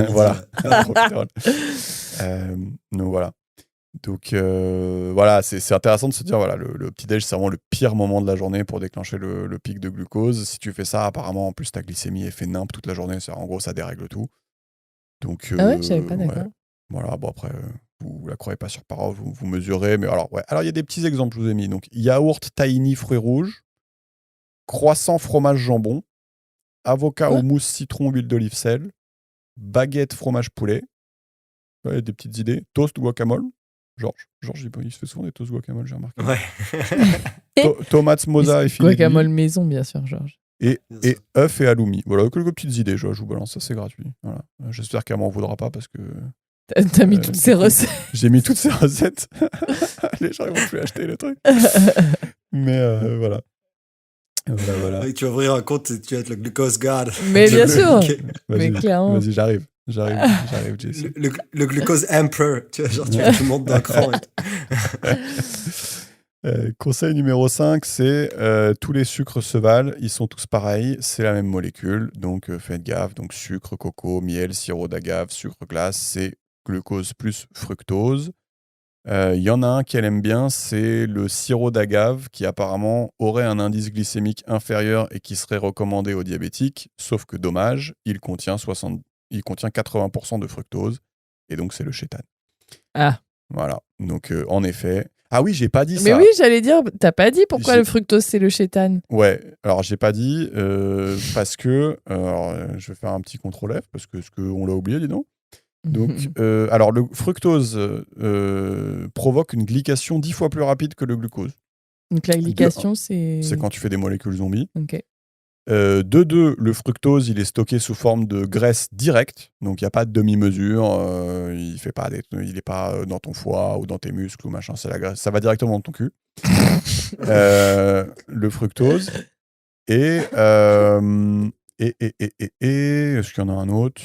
Voilà. Profiterole. Donc, voilà. Donc, voilà, c'est intéressant de se dire, voilà, le petit-déj, c'est vraiment le pire moment de la journée pour déclencher le pic de glucose. Si tu fais ça, apparemment, en plus, ta glycémie est fait nimp toute la journée. En gros, ça dérègle tout. Donc, ah ouais, je savais pas, d'accord. Ouais. Voilà, bon, après, vous la croyez pas sur parole, vous mesurez. Mais alors, ouais. Alors, il y a des petits exemples, je vous ai mis. Donc, yaourt, tahini, fruits rouges, croissant, fromage, jambon, avocat au mousse, citron, huile d'olive, sel, baguette, fromage, poulet. Ouais, des petites idées. Toast, guacamole. Georges, il se fait souvent des toasts guacamole, j'ai remarqué. Ouais. Tomates, mozza et filet. Guacamole maison, bien sûr, Georges. Et œufs et halloumi. Voilà, quelques petites idées, je vous balance, ça c'est gratuit. Voilà. J'espère qu'elle m'en voudra pas parce que... T'as mis toutes ces recettes. J'ai mis toutes ces recettes. Les gens ils vont plus acheter le truc. Mais voilà. Voilà. Oui, tu vas ouvrir un compte et tu vas être le glucose god. Mais bien sûr. Mais clairement. Vas-y, j'arrive, Jesse. Le glucose emperor. Tu vois, genre tu montes d'un cran. Conseil numéro 5, c'est tous les sucres se valent, ils sont tous pareils, c'est la même molécule, donc faites gaffe. Donc sucre, coco, miel, sirop d'agave, sucre glace, c'est glucose plus fructose. Il y en a un qu'elle aime bien, c'est le sirop d'agave qui apparemment aurait un indice glycémique inférieur et qui serait recommandé aux diabétiques, sauf que dommage, il contient 80% de fructose et donc c'est le chétane. Ah. Voilà, donc en effet... Ah oui, j'ai pas dit ça. Mais oui, j'allais dire, t'as pas dit pourquoi le fructose c'est le chétane. Ouais, alors j'ai pas dit parce que alors, je vais faire un petit contrôle F parce que on l'a oublié, dis donc. Donc, alors le fructose provoque une glycation 10 fois plus rapide que le glucose. Donc la glycation, c'est quand tu fais des molécules zombies. Ok. De 2, le fructose, il est stocké sous forme de graisse directe, donc il n'y a pas de demi-mesure, il n'est pas dans ton foie ou dans tes muscles ou machin, c'est la graisse, ça va directement dans ton cul. Le fructose. Et est-ce qu'il y en a un autre ?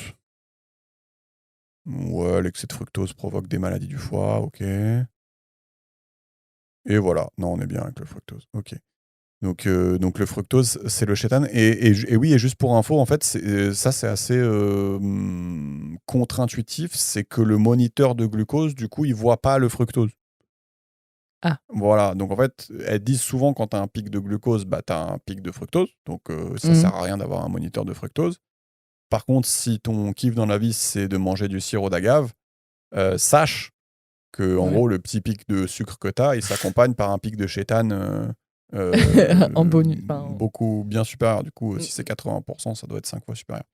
Ouais, l'excès de fructose provoque des maladies du foie, ok. Et voilà, non, on est bien avec le fructose, ok. Donc le fructose, c'est le chétane. Et oui, et juste pour info, en fait, c'est assez contre-intuitif. C'est que le moniteur de glucose, du coup, il voit pas le fructose. Ah. Voilà. Donc en fait, elles disent souvent quand tu as un pic de glucose, bah, tu as un pic de fructose. Donc ça sert à rien d'avoir un moniteur de fructose. Par contre, si ton kiff dans la vie, c'est de manger du sirop d'agave, sache que, en gros, le petit pic de sucre que tu as, il s'accompagne par un pic de chétane en bonus. beaucoup bien supérieur. Du coup, si c'est 80%, ça doit être 5 fois supérieur.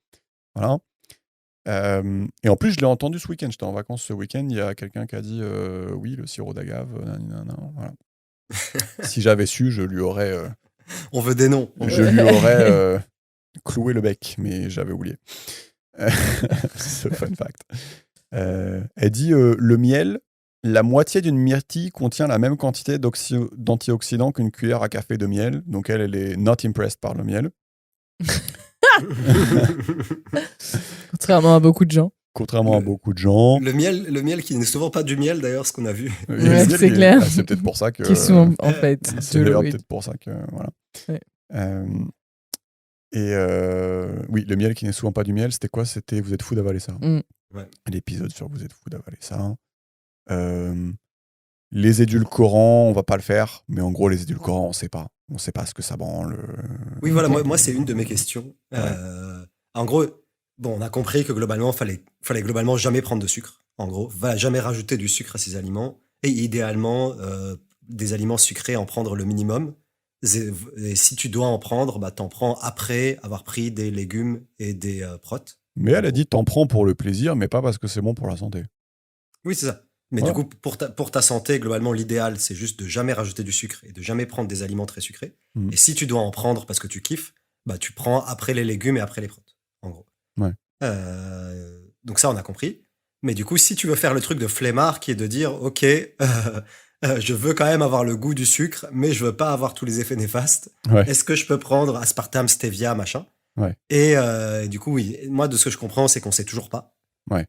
Voilà. Et en plus, je l'ai entendu ce week-end. J'étais en vacances ce week-end. Il y a quelqu'un qui a dit oui, le sirop d'agave. Voilà. Si j'avais su, je lui aurais. On veut des noms. Je lui aurais cloué le bec, mais j'avais oublié. Ce fun fact. Elle dit le miel, la moitié d'une myrtille contient la même quantité d'antioxydants qu'une cuillère à café de miel. Donc elle est not impressed par le miel. Contrairement à beaucoup de gens. Contrairement à beaucoup de gens. Le miel qui n'est souvent pas du miel d'ailleurs, ce qu'on a vu. Ouais, c'est clair. C'est peut-être pour ça que. Qui sont en fait. C'est d'ailleurs peut-être pour ça que voilà. Ouais. Oui, le miel qui n'est souvent pas du miel, c'était quoi? C'était Vous êtes fou d'avaler ça. Ouais. L'épisode sur Vous êtes fou d'avaler ça. Les édulcorants, on va pas le faire, mais en gros, les édulcorants, on sait pas. On sait pas ce que ça branle. Oui, voilà, moi c'est une de mes questions. En gros, bon, on a compris que globalement, fallait globalement jamais prendre de sucre. En gros, jamais rajouter du sucre à ses aliments. Et idéalement, des aliments sucrés, en prendre le minimum. Et si tu dois en prendre, bah, t'en prends après avoir pris des légumes et des protes. Mais elle a dit t'en prends pour le plaisir, mais pas parce que c'est bon pour la santé. Oui, c'est ça. Mais du coup, pour ta santé, globalement, l'idéal, c'est juste de jamais rajouter du sucre et de jamais prendre des aliments très sucrés. Et si tu dois en prendre parce que tu kiffes, bah, tu prends après les légumes et après les protes, en gros. Ouais. Donc ça, on a compris. Mais du coup, si tu veux faire le truc de flemmard qui est de dire, OK, je veux quand même avoir le goût du sucre, mais je veux pas avoir tous les effets néfastes. Ouais. Est-ce que je peux prendre aspartame, stevia, machin? Ouais. Et du coup, oui, moi, de ce que je comprends, c'est qu'on sait toujours pas. Ouais.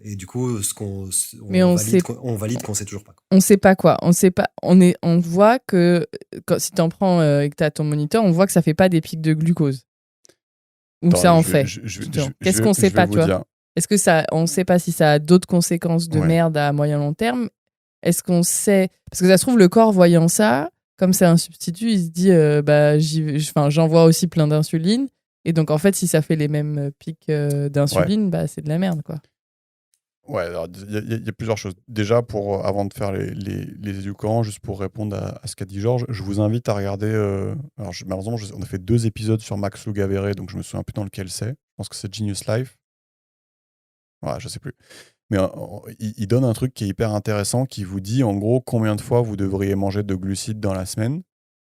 Et du coup, on valide qu'on sait toujours pas. On sait pas quoi. On sait pas. On voit que si t'en prends et que t'as ton moniteur, on voit que ça fait pas des pics de glucose. Ou ça en fait. Qu'est-ce qu'on sait pas, tu vois? Est-ce que ça, on sait pas si ça a d'autres conséquences de merde à moyen long terme? Est-ce qu'on sait, parce que ça se trouve le corps voyant ça, comme c'est un substitut, il se dit j'envoie aussi plein d'insuline. Et donc, en fait, si ça fait les mêmes pics d'insuline, bah, c'est de la merde, quoi. Ouais, alors il y a plusieurs choses. Déjà, avant de faire les édulcorants, juste pour répondre à ce qu'a dit Georges, je vous invite à regarder. Malheureusement, on a fait 2 épisodes sur Max Lugavere, donc je me souviens plus dans lequel c'est. Je pense que c'est Genius Life. Ouais, je sais plus. Mais il donne un truc qui est hyper intéressant, qui vous dit en gros combien de fois vous devriez manger de glucides dans la semaine,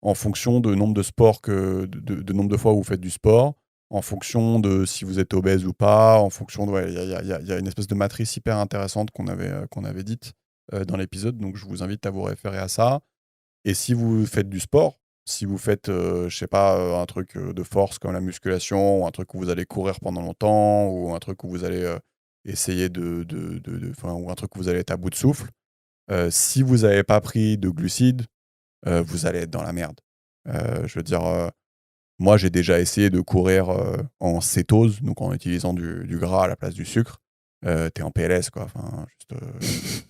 en fonction de nombre de nombre de fois où vous faites du sport, en fonction de si vous êtes obèse ou pas, en fonction de... Il y a une espèce de matrice hyper intéressante qu'on avait dite dans l'épisode, donc je vous invite à vous référer à ça. Et si vous faites du sport, si vous faites, je sais pas, un truc de force comme la musculation, ou un truc où vous allez courir pendant longtemps, ou un truc où vous allez essayer ou un truc où vous allez être à bout de souffle, si vous n'avez pas pris de glucides, vous allez être dans la merde. Je veux dire, moi, j'ai déjà essayé de courir en cétose, donc en utilisant du gras à la place du sucre. T'es en PLS, quoi. Enfin, juste,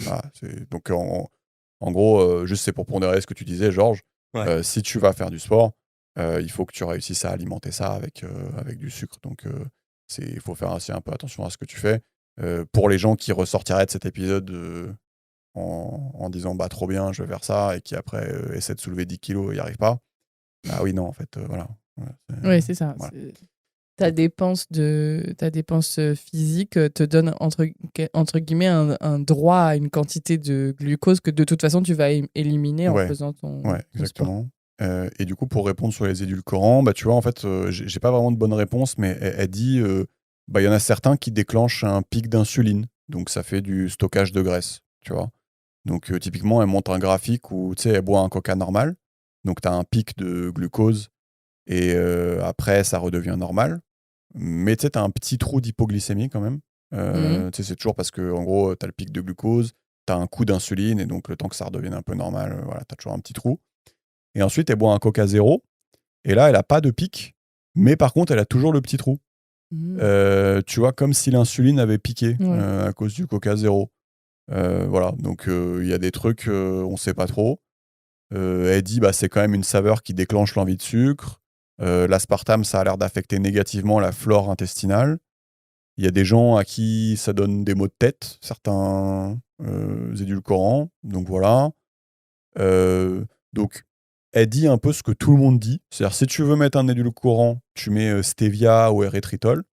voilà, donc, en gros, juste c'est pour pondérer ce que tu disais, Georges. Ouais. Si tu vas faire du sport, il faut que tu réussisses à alimenter ça avec du sucre. Donc, il faut faire aussi un peu attention à ce que tu fais. Pour les gens qui ressortiraient de cet épisode en disant bah trop bien, je vais faire ça, et qui après essaient de soulever 10 kilos et n'y arrivent pas, bah oui, non, en fait, voilà. Oui, c'est ça. Voilà. Ta dépense physique te donne entre guillemets un droit à une quantité de glucose que de toute façon tu vas éliminer en faisant ton exactement. Ton et du coup, pour répondre sur les édulcorants, bah tu vois, en fait, j'ai pas vraiment de bonne réponse, mais elle dit bah il y en a certains qui déclenchent un pic d'insuline, donc ça fait du stockage de graisse, tu vois. Donc typiquement, elle montre un graphique où tu sais, elle boit un coca normal, donc tu as un pic de glucose et après ça redevient normal. Mais tu sais, tu as un petit trou d'hypoglycémie quand même. Tu sais, c'est toujours parce que en gros, tu as le pic de glucose, tu as un coup d'insuline, et donc le temps que ça redevienne un peu normal, voilà, tu as toujours un petit trou. Et ensuite, elle boit un Coca zéro. Et là, elle a pas de pic. Mais par contre, elle a toujours le petit trou. Tu vois, comme si l'insuline avait piqué à cause du Coca zéro. Voilà. Donc, il y a des trucs, on sait pas trop. Elle dit, c'est quand même une saveur qui déclenche l'envie de sucre. L'aspartame, ça a l'air d'affecter négativement la flore intestinale. Il y a des gens à qui ça donne des maux de tête, certains édulcorants. Donc voilà. Donc, elle dit un peu ce que tout le monde dit. C'est-à-dire, si tu veux mettre un édulcorant, tu mets stevia ou érythritol.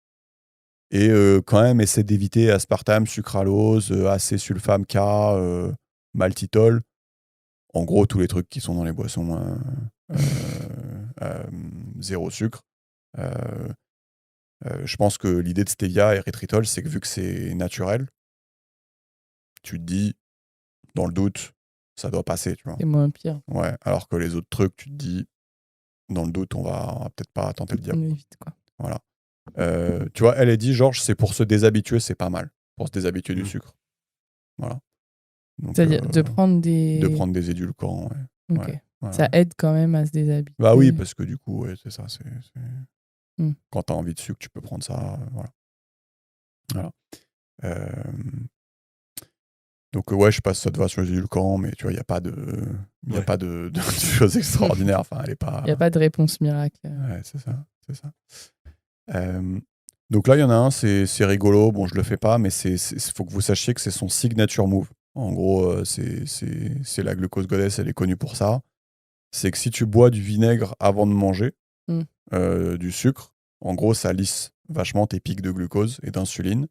Et quand même, essaie d'éviter aspartame, sucralose, acésulfame K, maltitol. En gros, tous les trucs qui sont dans les boissons zéro sucre. Je pense que l'idée de stevia et érythritol, c'est que vu que c'est naturel, tu te dis, dans le doute, ça doit passer, tu vois. C'est moins pire. Ouais, alors que les autres trucs, tu te dis, dans le doute, on va peut-être pas tenter le diable. On évite, quoi. Voilà. Tu vois, elle a dit, Georges, c'est pour se déshabituer, c'est pas mal. Pour se déshabituer du sucre. Voilà. Donc, c'est-à-dire de prendre des édulcorants, ouais. Ok. Ouais, voilà. Ça aide quand même à se déshabituer. Bah oui, parce que du coup, ouais, c'est ça. Quand t'as envie de sucre, tu peux prendre ça. Voilà. Donc, ouais, je sais pas si ça te va sur les édulcorants, mais tu vois, il n'y a pas de choses extraordinaires. Enfin, elle est pas... Il n'y a pas de réponse miracle. Ouais, c'est ça. Donc là, il y en a un, c'est rigolo. Bon, je le fais pas, mais faut que vous sachiez que c'est son signature move. En gros, c'est la glucose goddess, elle est connue pour ça. C'est que si tu bois du vinaigre avant de manger, du sucre, en gros, ça lisse vachement tes pics de glucose et d'insuline.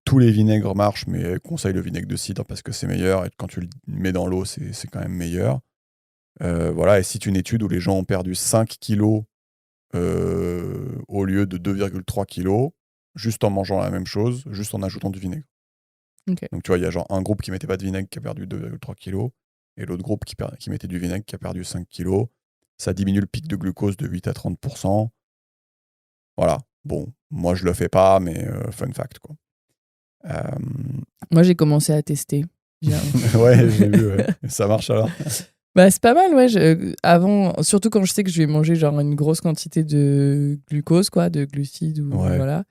Tous les vinaigres marchent, mais elle conseille le vinaigre de cidre parce que c'est meilleur. Et quand tu le mets dans l'eau, c'est quand même meilleur. Voilà, et cite une étude où les gens ont perdu 5 kilos au lieu de 2,3 kilos, juste en mangeant la même chose, juste en ajoutant du vinaigre. Okay. Donc tu vois, il y a genre un groupe qui mettait pas de vinaigre qui a perdu 2,3 kilos, et l'autre groupe qui mettait du vinaigre qui a perdu 5 kilos. Ça diminue le pic de glucose de 8 à 30%. Voilà. Bon, moi je le fais pas, mais fun fact, quoi. Moi j'ai commencé à tester. Ouais, j'ai vu, ouais. Ça marche alors. C'est pas mal, ouais. Avant, surtout quand je sais que je vais manger genre une grosse quantité de glucose, quoi, de glucides ou voilà.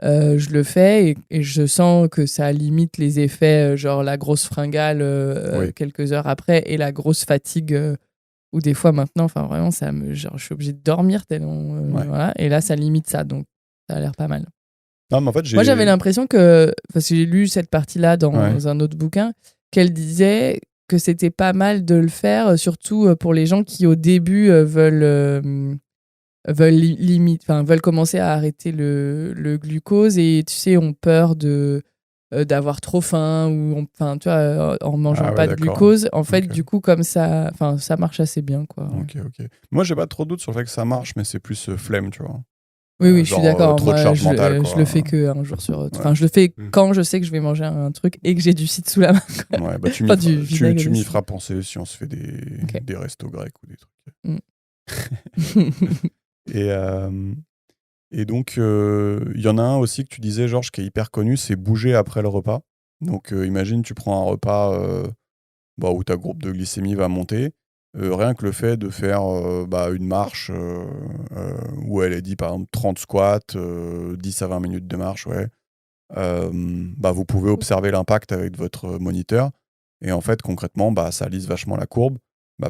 Je le fais et je sens que ça limite les effets, genre la grosse fringale quelques heures après et la grosse fatigue où des fois maintenant, enfin vraiment, je suis obligé de dormir tellement, voilà. Et là, ça limite ça, donc ça a l'air pas mal. Non, mais en fait, moi, j'avais l'impression que, parce que j'ai lu cette partie-là dans un autre bouquin, qu'elle disait que c'était pas mal de le faire, surtout pour les gens qui au début veulent commencer à arrêter le glucose et tu sais ont peur d'avoir trop faim ou tu vois en mangeant pas de glucose. En fait, du coup, comme ça marche assez bien, quoi. Ok. Moi, j'ai pas trop de doute sur le fait que ça marche, mais c'est plus flemme, tu vois. Oui, je suis d'accord. Trop de charge mentale, quoi. Je le fais que un jour sur. Enfin, je le fais quand je sais que je vais manger un truc et que j'ai du cidre sous la main. Ouais, tu m'y feras penser si on se fait des restos grecs ou des trucs. Et donc, il y en a un aussi que tu disais, Georges, qui est hyper connu, c'est bouger après le repas. Donc, imagine, tu prends un repas où ta courbe de glycémie va monter. Rien que le fait de faire une marche où elle est dit, par exemple, 30 squats, 10 à 20 minutes de marche, vous pouvez observer l'impact avec votre moniteur. Et en fait, concrètement, ça lisse vachement la courbe.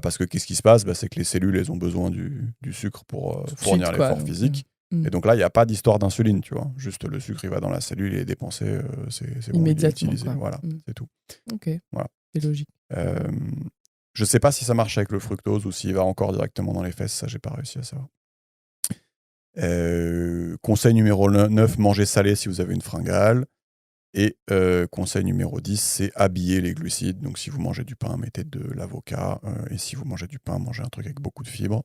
Parce que qu'est-ce qui se passe ? C'est que les cellules, elles ont besoin du sucre pour fournir l'effort physique. Et donc là, il n'y a pas d'histoire d'insuline, tu vois. Juste le sucre, il va dans la cellule, il est dépensé, c'est bon, il est utilisé. Voilà, c'est tout. Ok, voilà. C'est logique. Je ne sais pas si ça marche avec le fructose ou s'il va encore directement dans les fesses, ça, j'ai pas réussi à savoir. Conseil numéro 9, mangez salé si vous avez une fringale. Et conseil numéro 10, c'est habiller les glucides. Donc si vous mangez du pain, mettez de l'avocat. Et si vous mangez du pain, mangez un truc avec beaucoup de fibres.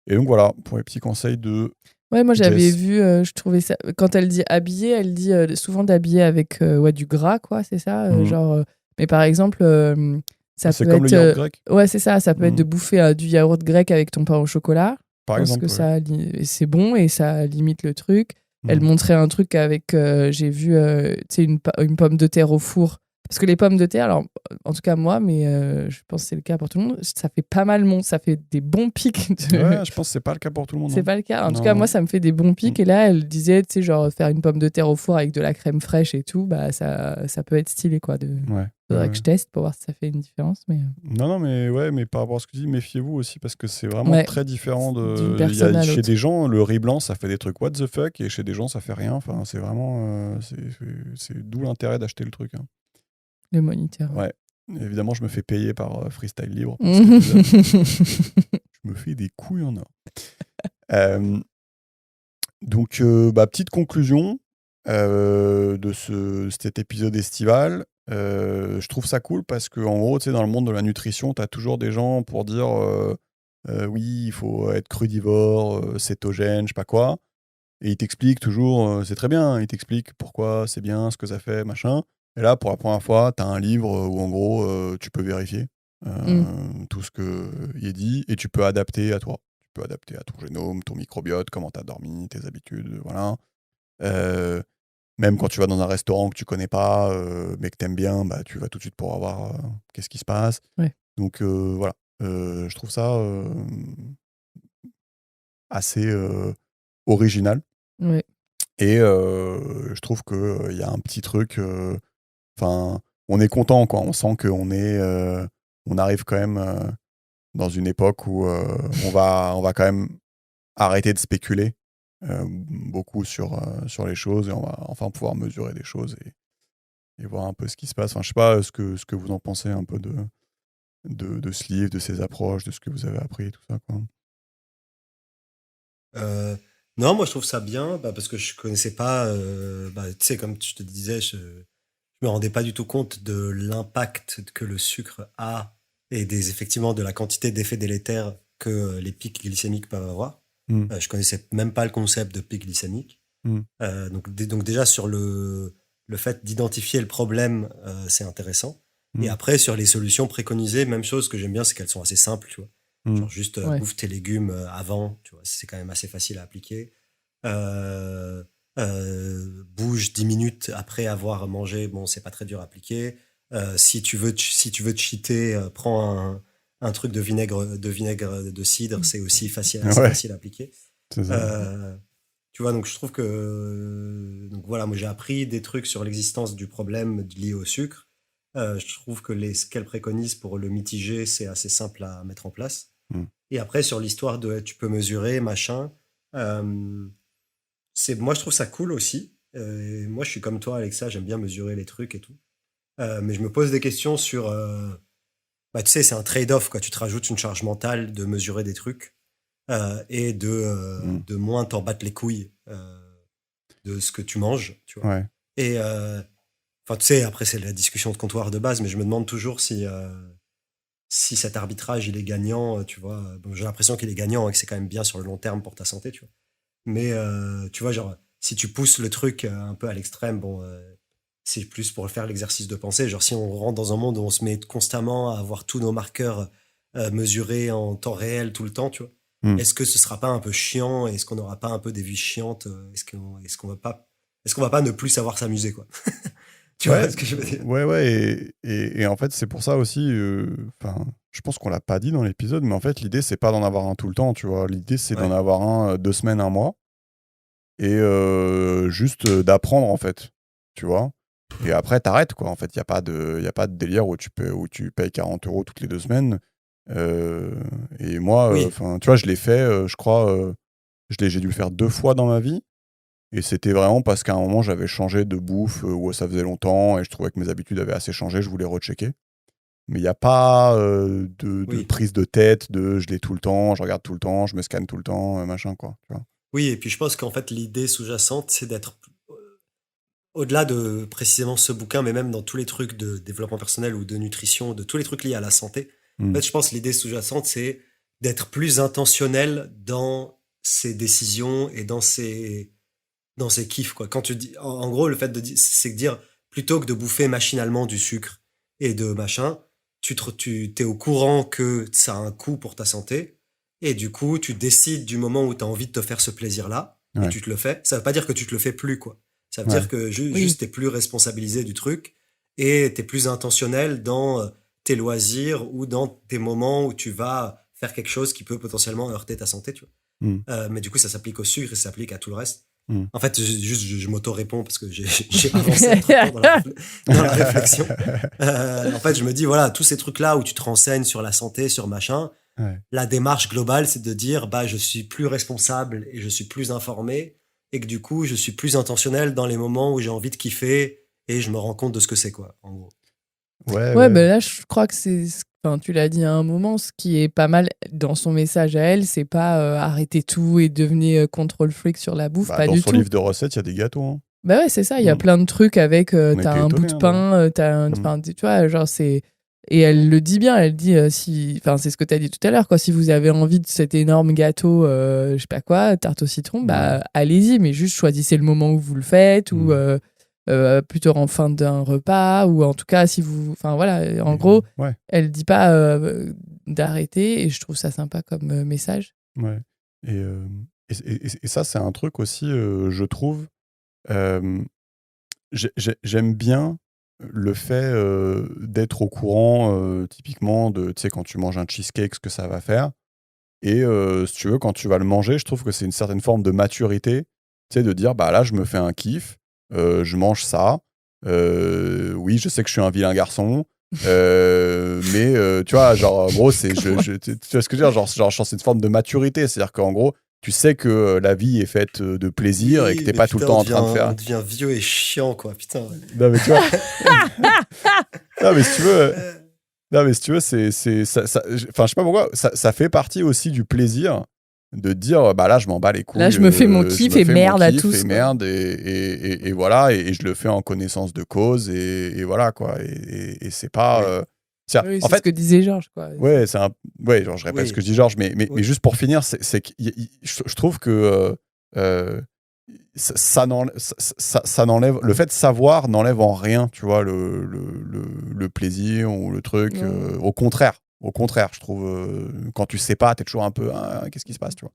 Et donc voilà, pour les petits conseils de... Ouais, moi j'avais vu, je trouvais ça... Quand elle dit habiller, elle dit souvent d'habiller avec du gras, quoi, c'est ça genre, mais par exemple, ça c'est peut comme être... le yaourt grec. Ouais, c'est ça, ça peut être de bouffer du yaourt grec avec ton pain au chocolat. Par exemple, parce que c'est bon et ça limite le truc. Elle montrait un truc avec, j'ai vu, une pomme de terre au four. Parce que les pommes de terre, alors, en tout cas moi, mais je pense que c'est le cas pour tout le monde, ça fait pas mal ça fait des bons pics. Ouais, je pense que c'est pas le cas pour tout le monde. C'est pas le cas. En tout cas, moi, ça me fait des bons pics. Et là, elle disait, tu sais, genre faire une pomme de terre au four avec de la crème fraîche et tout, bah ça peut être stylé, quoi. Faudrait que je teste pour voir si ça fait une différence. Mais... Non, mais par rapport à ce que tu dis, méfiez-vous aussi parce que c'est vraiment très différent d'une personne à l'autre. Chez des gens, le riz blanc, ça fait des trucs what the fuck, et chez des gens, ça fait rien. Enfin, c'est vraiment, c'est d'où l'intérêt d'acheter le truc. Hein. Le moniteur. Ouais. Évidemment, je me fais payer par Freestyle Libre. Parce que, je me fais des couilles en or. Donc, petite conclusion de cet épisode estival. Je trouve ça cool parce que, en gros, tu sais, dans le monde de la nutrition, tu as toujours des gens pour dire oui, il faut être crudivore, cétogène, je sais pas quoi. Et ils t'expliquent toujours, c'est très bien, ils t'expliquent pourquoi c'est bien, ce que ça fait, machin. Et là, pour la première fois, tu as un livre où, en gros, tu peux vérifier tout ce qu'il est dit et tu peux adapter à toi. Tu peux adapter à ton génome, ton microbiote, comment tu as dormi, tes habitudes, voilà. Même quand tu vas dans un restaurant que tu connais pas, mais que tu aimes bien, bah, tu vas tout de suite pour voir qu'est-ce qui se passe. Ouais. Donc, voilà. Je trouve ça assez original. Ouais. Et je trouve qu'il y a un petit truc... on est content, quoi. On sent qu'on on arrive quand même dans une époque où on va quand même arrêter de spéculer beaucoup sur les choses et on va enfin pouvoir mesurer des choses et voir un peu ce qui se passe. Enfin, je sais pas ce que vous en pensez un peu de ce livre, de ces approches, de ce que vous avez appris et tout ça, quoi. Non, moi je trouve ça bien parce que je connaissais pas, tu sais, comme je te disais, je me rendais pas du tout compte de l'impact que le sucre a et effectivement de la quantité d'effets délétères que les pics glycémiques peuvent avoir. Je connaissais même pas le concept de pic glycémique. Donc déjà sur le fait d'identifier le problème, c'est intéressant. Et après sur les solutions préconisées, même chose, que j'aime bien, c'est qu'elles sont assez simples, tu vois. Genre juste bouffe tes légumes avant, tu vois, c'est quand même assez facile à appliquer. Bouge 10 minutes après avoir mangé, bon, c'est pas très dur à appliquer. Si tu veux cheater, prends un truc de vinaigre de cidre, c'est aussi assez facile à appliquer. C'est ça. Tu vois, donc je trouve que donc voilà, moi j'ai appris des trucs sur l'existence du problème lié au sucre. Je trouve que ce qu'elle préconise pour le mitiger, c'est assez simple à mettre en place. Et après, sur l'histoire de tu peux mesurer, machin, moi je trouve ça cool aussi. Moi je suis comme toi, Alexa, j'aime bien mesurer les trucs et tout. Mais je me pose des questions sur... tu sais, c'est un trade-off, quoi. Tu te rajoutes une charge mentale de mesurer des trucs et de moins t'en battre les couilles de ce que tu manges, tu vois. Ouais. Et tu sais, après c'est la discussion de comptoir de base, mais je me demande toujours si cet arbitrage il est gagnant, tu vois. Bon, j'ai l'impression qu'il est gagnant et que c'est quand même bien sur le long terme pour ta santé, tu vois. Mais tu vois, genre, si tu pousses le truc un peu à l'extrême, bon, c'est plus pour faire l'exercice de pensée. Genre, si on rentre dans un monde où on se met constamment à avoir tous nos marqueurs mesurés en temps réel tout le temps, tu vois, est-ce que ce sera pas un peu chiant? Est-ce qu'on n'aura pas un peu des vies chiantes? Est-ce qu'on va pas ne plus savoir s'amuser, quoi? Tu vois ce que je veux dire? Ouais, et en fait, c'est pour ça aussi, je pense qu'on l'a pas dit dans l'épisode, mais en fait, l'idée, c'est pas d'en avoir un tout le temps, tu vois. L'idée, c'est d'en avoir un 2 semaines, un mois, et juste d'apprendre, en fait, tu vois. Et après, t'arrêtes, quoi. En fait, il n'y a pas de délire où tu payes 40 € toutes les 2 semaines. Et moi, tu vois, je l'ai fait, je crois, j'ai dû le faire 2 fois dans ma vie. Et c'était vraiment parce qu'à un moment, j'avais changé de bouffe où ça faisait longtemps et je trouvais que mes habitudes avaient assez changé, je voulais rechecker. Mais il n'y a pas de prise de tête, je l'ai tout le temps, je regarde tout le temps, je me scanne tout le temps, machin, quoi. Tu vois. Oui, et puis je pense qu'en fait, l'idée sous-jacente, c'est d'être au-delà de précisément ce bouquin, mais même dans tous les trucs de développement personnel ou de nutrition, de tous les trucs liés à la santé. En fait, je pense que l'idée sous-jacente, c'est d'être plus intentionnel dans ses décisions et dans ses kiffs, quoi. Quand tu dis, en gros, le fait c'est de dire, plutôt que de bouffer machinalement du sucre et de machin, tu t'es au courant que ça a un coût pour ta santé, et du coup, tu décides du moment où tu as envie de te faire ce plaisir-là, et tu te le fais. Ça veut pas dire que tu te le fais plus, quoi. Ça veut dire que juste t'es plus responsabilisé du truc, et t'es plus intentionnel dans tes loisirs ou dans tes moments où tu vas faire quelque chose qui peut potentiellement heurter ta santé, tu vois. Mais du coup, ça s'applique au sucre et ça s'applique à tout le reste. En fait, je m'auto-réponds parce que j'ai avancé dans la réflexion. En fait, je me dis, voilà, tous ces trucs-là où tu te renseignes sur la santé, sur machin, la démarche globale, c'est de dire, bah, je suis plus responsable et je suis plus informé et que du coup, je suis plus intentionnel dans les moments où j'ai envie de kiffer et je me rends compte de ce que c'est, quoi, en gros. Ouais, ben là, je crois que c'est... Enfin, tu l'as dit à un moment, ce qui est pas mal dans son message à elle, c'est pas arrêter tout et devenir control freak sur la bouffe, pas du tout. Dans son livre de recettes, il y a des gâteaux. Hein. Bah ouais, c'est ça, il y a plein de trucs avec, t'as un bout de pain, enfin, tu vois, genre c'est... Et elle le dit bien, elle dit, enfin, c'est ce que t'as dit tout à l'heure, quoi, si vous avez envie de cet énorme gâteau, je sais pas quoi, tarte au citron, bah allez-y, mais juste choisissez le moment où vous le faites, ou... plutôt en fin d'un repas, ou en tout cas si vous, enfin voilà, en gros elle dit pas d'arrêter, et je trouve ça sympa comme message. Et ça c'est un truc aussi, je trouve, j'aime bien le fait d'être au courant, typiquement de, tu sais, quand tu manges un cheesecake, ce que ça va faire, et si tu veux, quand tu vas le manger, je trouve que c'est une certaine forme de maturité, tu sais, de dire, bah là je me fais un kiff, je mange ça. Oui, je sais que je suis un vilain garçon, mais tu vois, genre, en gros, tu vois ce que je veux dire, genre, c'est une forme de maturité, c'est-à-dire qu'en gros, tu sais que la vie est faite de plaisir et que t'es pas tout le temps en train de faire. On devient vieux et chiant, quoi, putain. Non, mais tu vois. Non, mais si tu veux. Non, mais si tu veux, enfin, je sais pas pourquoi, ça fait partie aussi du plaisir de dire, bah là, je m'en bats les couilles. Là, je me fais mon kiff et merde à tous. Et merde, et voilà, et je le fais en connaissance de cause, et voilà, quoi. Et c'est pas. Oui, c'est ce que disait Georges, quoi. Ouais, genre, je répète ce que dit Georges, mais juste pour finir, c'est que je trouve que ça n'enlève, le fait de savoir n'enlève en rien, tu vois, le plaisir ou le truc. Au contraire, je trouve, quand tu sais pas, t'es toujours un peu, qu'est-ce qui se passe, tu vois.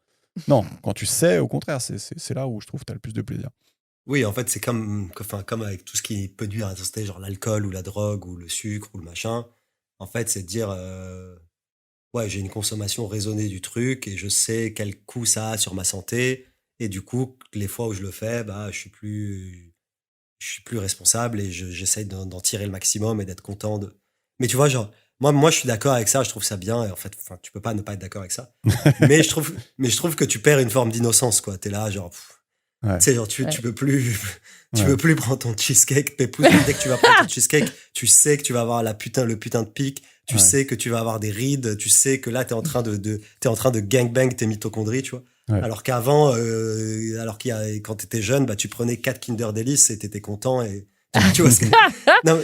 Non, quand tu sais, au contraire, c'est là où je trouve que t'as le plus de plaisir. Oui, en fait, c'est comme avec tout ce qui peut nuire à la santé, genre l'alcool ou la drogue ou le sucre ou le machin. En fait, c'est de dire, ouais, j'ai une consommation raisonnée du truc et je sais quel coût ça a sur ma santé. Et du coup, les fois où je le fais, bah, je suis plus responsable et j'essaye d'en tirer le maximum et d'être content de. Mais tu vois, genre, moi, je suis d'accord avec ça, je trouve ça bien. Et en fait, tu peux pas ne pas être d'accord avec ça. mais je trouve que tu perds une forme d'innocence, quoi. T'es là, genre, tu sais, genre, tu peux plus, veux plus prendre ton cheesecake. Dès que tu vas prendre ton cheesecake, tu sais que tu vas avoir le putain de pic. Tu sais que tu vas avoir des rides. Tu sais que là, t'es en train de gangbang tes mitochondries, tu vois. Alors qu'avant, quand t'étais jeune, bah, tu prenais 4 Kinder Delice et t'étais content et, tu vois ce que... Non,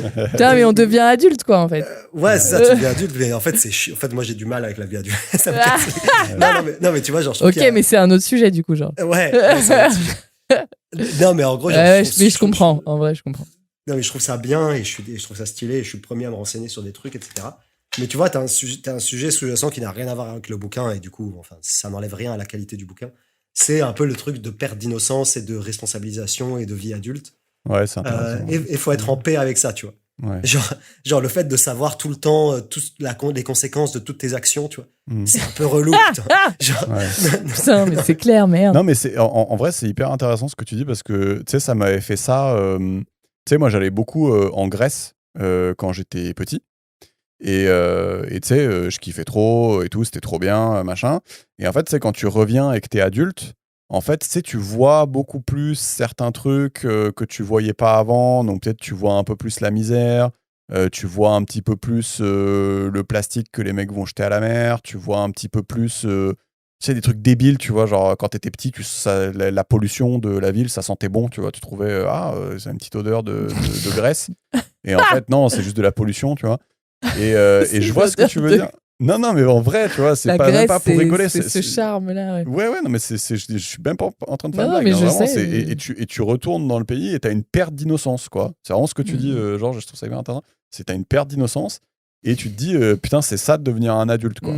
mais on devient adulte, quoi, en fait. Ouais, c'est ça, tu deviens adulte, mais en fait, c'est chiant. En fait, moi, j'ai du mal avec la vie adulte. Ça me casse. Non, mais tu vois, genre, ok, mais c'est un autre sujet, du coup, genre. Ouais, c'est un autre sujet. Non, mais en gros, je comprends. En vrai, je comprends. Non, mais je trouve ça bien et je trouve ça stylé et je suis le premier à me renseigner sur des trucs, etc. Mais tu vois, t'as un sujet sous-jacent qui n'a rien à voir avec le bouquin et du coup, enfin, ça n'enlève rien à la qualité du bouquin. C'est un peu le truc de perte d'innocence et de responsabilisation et de vie adulte. Ouais, c'est intéressant. Et il faut être en paix avec ça, tu vois. Ouais. Genre le fait de savoir tout le temps les conséquences de toutes tes actions, tu vois. C'est un peu relou. Putain, mais c'est clair, merde. Non, mais en vrai, c'est hyper intéressant ce que tu dis parce que, tu sais, ça m'avait fait ça. Tu sais, moi, j'allais beaucoup en Grèce quand j'étais petit. Et tu sais, je kiffais trop et tout, c'était trop bien, machin. Et en fait, tu sais, quand tu reviens et que t'es adulte, en fait, tu sais, tu vois beaucoup plus certains trucs que tu voyais pas avant. Donc peut-être tu vois un peu plus la misère, tu vois un petit peu plus le plastique que les mecs vont jeter à la mer, tu vois un petit peu plus, tu sais, des trucs débiles, tu vois, genre quand t'étais petit, la pollution de la ville, ça sentait bon, tu vois, tu trouvais, c'est une petite odeur de graisse. Et en fait, non, c'est juste de la pollution, tu vois. Et je vois ce que tu veux dire. Non, mais en vrai, tu vois, c'est même pas pour rigoler. C'est ce charme-là. Ouais, non, mais je suis même pas en train de faire une blague. Mais je vraiment, sais. Et tu retournes dans le pays et t'as une perte d'innocence, quoi. C'est vraiment ce que tu dis, Georges, je trouve ça bien intéressant. C'est t'as une perte d'innocence et tu te dis, putain, c'est ça de devenir un adulte, quoi.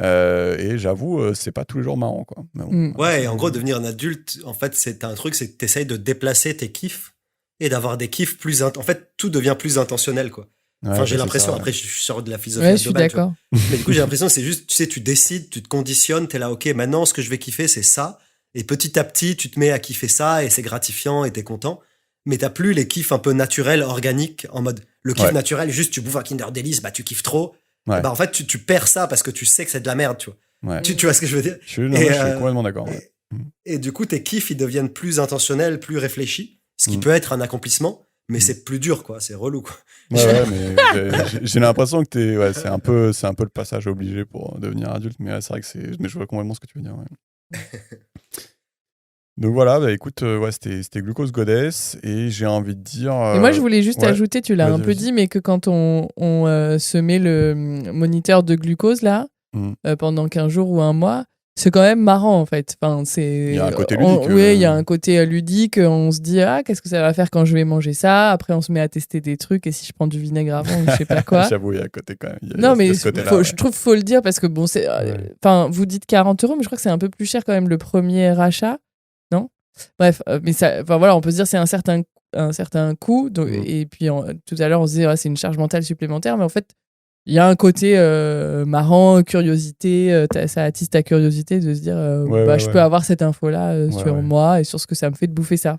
Et j'avoue, c'est pas tous les jours marrant, quoi. Mais bon, ouais, et en gros, devenir un adulte, en fait, c'est un truc, c'est que t'essayes de déplacer tes kiffs et d'avoir des kiffs plus... En fait, tout devient plus intentionnel, quoi. Enfin, j'ai l'impression, après, je sors de la philosophie je suis d'accord. Mais du coup, j'ai l'impression que c'est juste, tu sais, tu décides, tu te conditionnes, t'es là, ok, maintenant, ce que je vais kiffer, c'est ça. Et petit à petit, tu te mets à kiffer ça et c'est gratifiant et t'es content. Mais t'as plus les kiffs un peu naturels, organiques, en mode, le kiff naturel, juste tu bouffes un Kinder Delice, bah tu kiffes trop. Ouais. Bah en fait, tu perds ça parce que tu sais que c'est de la merde, tu vois. Ouais. Tu vois ce que je veux dire? Je suis complètement d'accord. Et du coup, tes kiffs, ils deviennent plus intentionnels, plus réfléchis, ce qui peut être un accomplissement, mais c'est plus dur, quoi. C'est relou, quoi. Ouais, mais j'ai l'impression que c'est un peu le passage obligé pour devenir adulte, mais c'est vrai que mais je vois complètement ce que tu veux dire. Ouais. Donc voilà, bah écoute, c'était Glucose Goddess et j'ai envie de dire. Et moi, je voulais juste ajouter, tu l'as un peu dit, mais que quand on se met le moniteur de glucose là, pendant 15 jours ou un mois, c'est quand même marrant en fait. Enfin, il y a un côté ludique. Oui, il y a un côté ludique. On se dit, qu'est-ce que ça va faire quand je vais manger ça? Après, on se met à tester des trucs et si je prends du vinaigre avant, je sais pas quoi. J'avoue, il y a un côté quand même. Non, mais je trouve qu'il faut le dire parce que bon, c'est. Enfin, vous dites 40 €, mais je crois que c'est un peu plus cher quand même le premier achat. Non? Bref, mais ça, voilà, on peut se dire c'est un certain coût. Donc, et puis tout à l'heure, on se disait c'est une charge mentale supplémentaire, mais en fait, il y a un côté marrant, curiosité, ça attise ta curiosité de se dire je peux avoir cette info-là sur moi et sur ce que ça me fait de bouffer ça.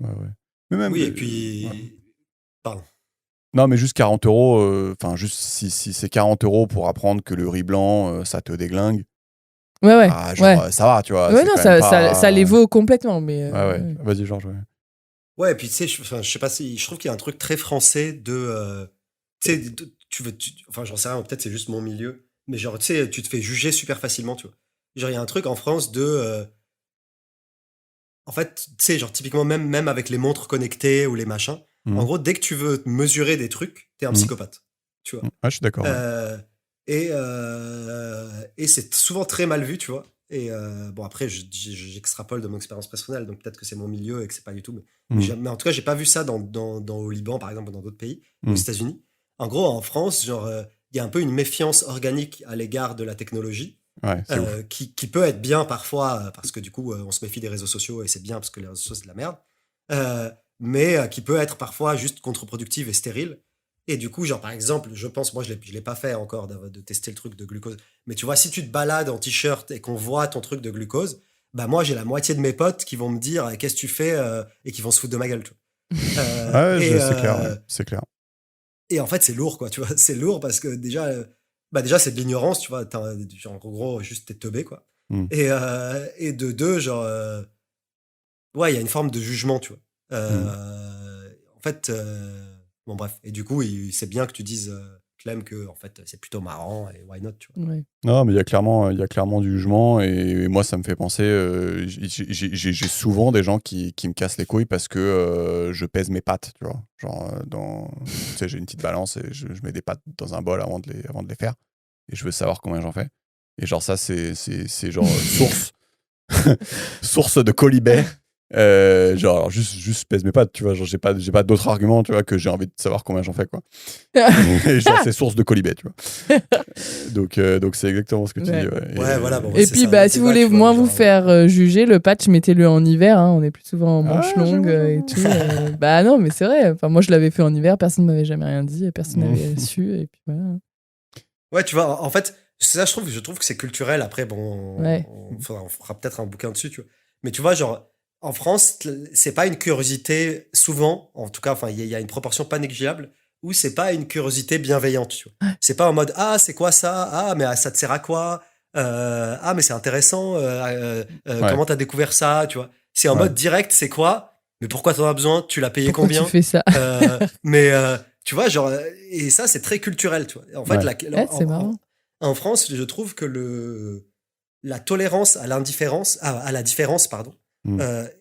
Mais même, oui, et puis... Pardon. Non, mais juste 40 €, enfin, juste si c'est 40 € pour apprendre que le riz blanc, ça te déglingue. Ça va, tu vois. Ouais, non, ça les vaut complètement, mais... Vas-y, Georges. Ouais, et puis tu sais, je sais pas si... Je trouve qu'il y a un truc très français de... tu sais, enfin, j'en sais rien, peut-être c'est juste mon milieu, mais genre, tu sais, tu te fais juger super facilement, tu vois. Genre, il y a un truc en France de... En fait, tu sais, genre, typiquement, même avec les montres connectées ou les machins, en gros, dès que tu veux mesurer des trucs, t'es un psychopathe, tu vois. Je suis d'accord. Et c'est souvent très mal vu, tu vois. Et bon, après, j'extrapole de mon expérience personnelle, donc peut-être que c'est mon milieu et que c'est pas du tout. Mais en tout cas, j'ai pas vu ça au Liban, par exemple, ou dans d'autres pays, aux États-Unis. En gros, en France, genre, il y a un peu une méfiance organique à l'égard de la technologie, qui peut être bien parfois, parce que du coup, on se méfie des réseaux sociaux et c'est bien parce que les réseaux sociaux, c'est de la merde. Mais qui peut être parfois juste contre-productive et stérile. Et du coup, genre, par exemple, je pense, moi, je l'ai pas fait encore de tester le truc de glucose. Mais tu vois, si tu te balades en t-shirt et qu'on voit ton truc de glucose, bah, moi, j'ai la moitié de mes potes qui vont me dire, qu'est-ce que tu fais? Et qui vont se foutre de ma gueule, tu vois. c'est clair, c'est clair. Et en fait, c'est lourd, quoi, tu vois. C'est lourd parce que déjà, c'est de l'ignorance, tu vois. Genre, en gros, juste t'es teubé, quoi. Et de deux, genre, il y a une forme de jugement, tu vois. En fait, bon, bref. Et du coup, c'est bien que tu dises, Clem, que en fait, c'est plutôt marrant et why not, tu vois. Ouais. Non, mais il y a clairement du jugement et moi, ça me fait penser. J'ai souvent des gens qui me cassent les couilles parce que je pèse mes pâtes, tu vois. Genre, tu sais, j'ai une petite balance et je mets des pâtes dans un bol avant de les faire et je veux savoir combien j'en fais. Et genre, ça, c'est genre source de colibet. Genre juste pèse mes pattes, tu vois, genre j'ai pas d'autres arguments, tu vois, que j'ai envie de savoir combien j'en fais, quoi. Et genre c'est source de colibet, tu vois. Donc c'est exactement ce que tu dis, voilà, bon, et puis si vous voulez moins vous faire juger, le patch, mettez-le en hiver, hein, on est plus souvent en manche longue et tout. Bah non, mais c'est vrai, enfin moi je l'avais fait en hiver, personne m'avait jamais rien dit et personne n'avait su et puis voilà. Ouais, tu vois, en fait, ça je trouve que c'est culturel. Après, bon, on fera peut-être un bouquin dessus, tu vois. Mais tu vois, genre en France, c'est pas une curiosité, souvent, en tout cas, enfin, il y a une proportion pas négligeable, où c'est pas une curiosité bienveillante, tu vois. C'est pas en mode, c'est quoi ça? Mais ça te sert à quoi? Mais c'est intéressant, comment t'as découvert ça, tu vois. C'est en mode direct, c'est quoi? Mais pourquoi t'en as besoin? Tu l'as payé combien? Tu fais ça? Tu vois, genre, et ça, c'est très culturel, tu vois. En fait, c'est marrant. En France, je trouve que la tolérance à l'indifférence, à la différence, pardon,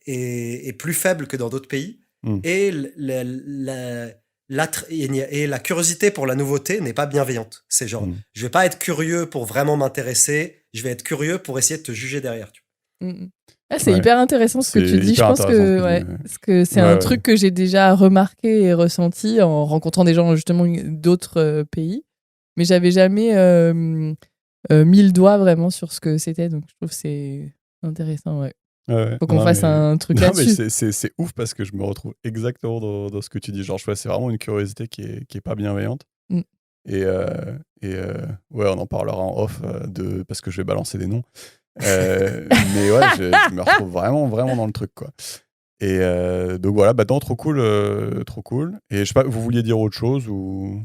est plus faible que dans d'autres pays. Et la curiosité pour la nouveauté n'est pas bienveillante. C'est genre, je vais pas être curieux pour vraiment m'intéresser, je vais être curieux pour essayer de te juger derrière. Tu vois. C'est hyper intéressant ce que tu dis. Je pense que c'est un truc que j'ai déjà remarqué et ressenti en rencontrant des gens justement d'autres pays. Mais j'avais jamais mis le doigt vraiment sur ce que c'était. Donc je trouve que c'est intéressant, ouais. Faut qu'on fasse un truc là-dessus. Mais c'est ouf parce que je me retrouve exactement dans ce que tu dis. Genre, c'est vraiment une curiosité qui est pas bienveillante. Et ouais, on en parlera en off parce que je vais balancer des noms. Mais ouais, je me retrouve vraiment dans le truc, quoi. Et donc voilà, non, trop cool. Et je sais pas, vous vouliez dire autre chose ou...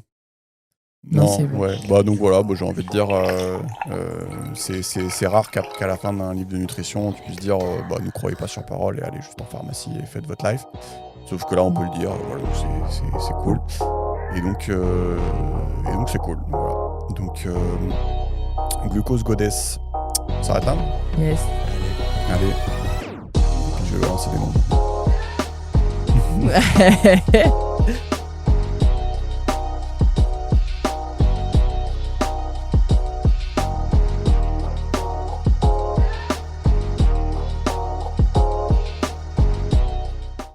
Non, c'est bon. Ouais. Donc voilà, j'ai envie de dire, c'est rare qu'à la fin d'un livre de nutrition, tu puisses dire, ne croyez pas sur parole et allez juste en pharmacie et faites votre life. Sauf que là, on peut le dire, voilà, c'est cool. Et donc c'est cool. Voilà. Donc, Glucose Goddess, ça s'arrête là ? Yes. Allez. Et puis je vais lancer des noms.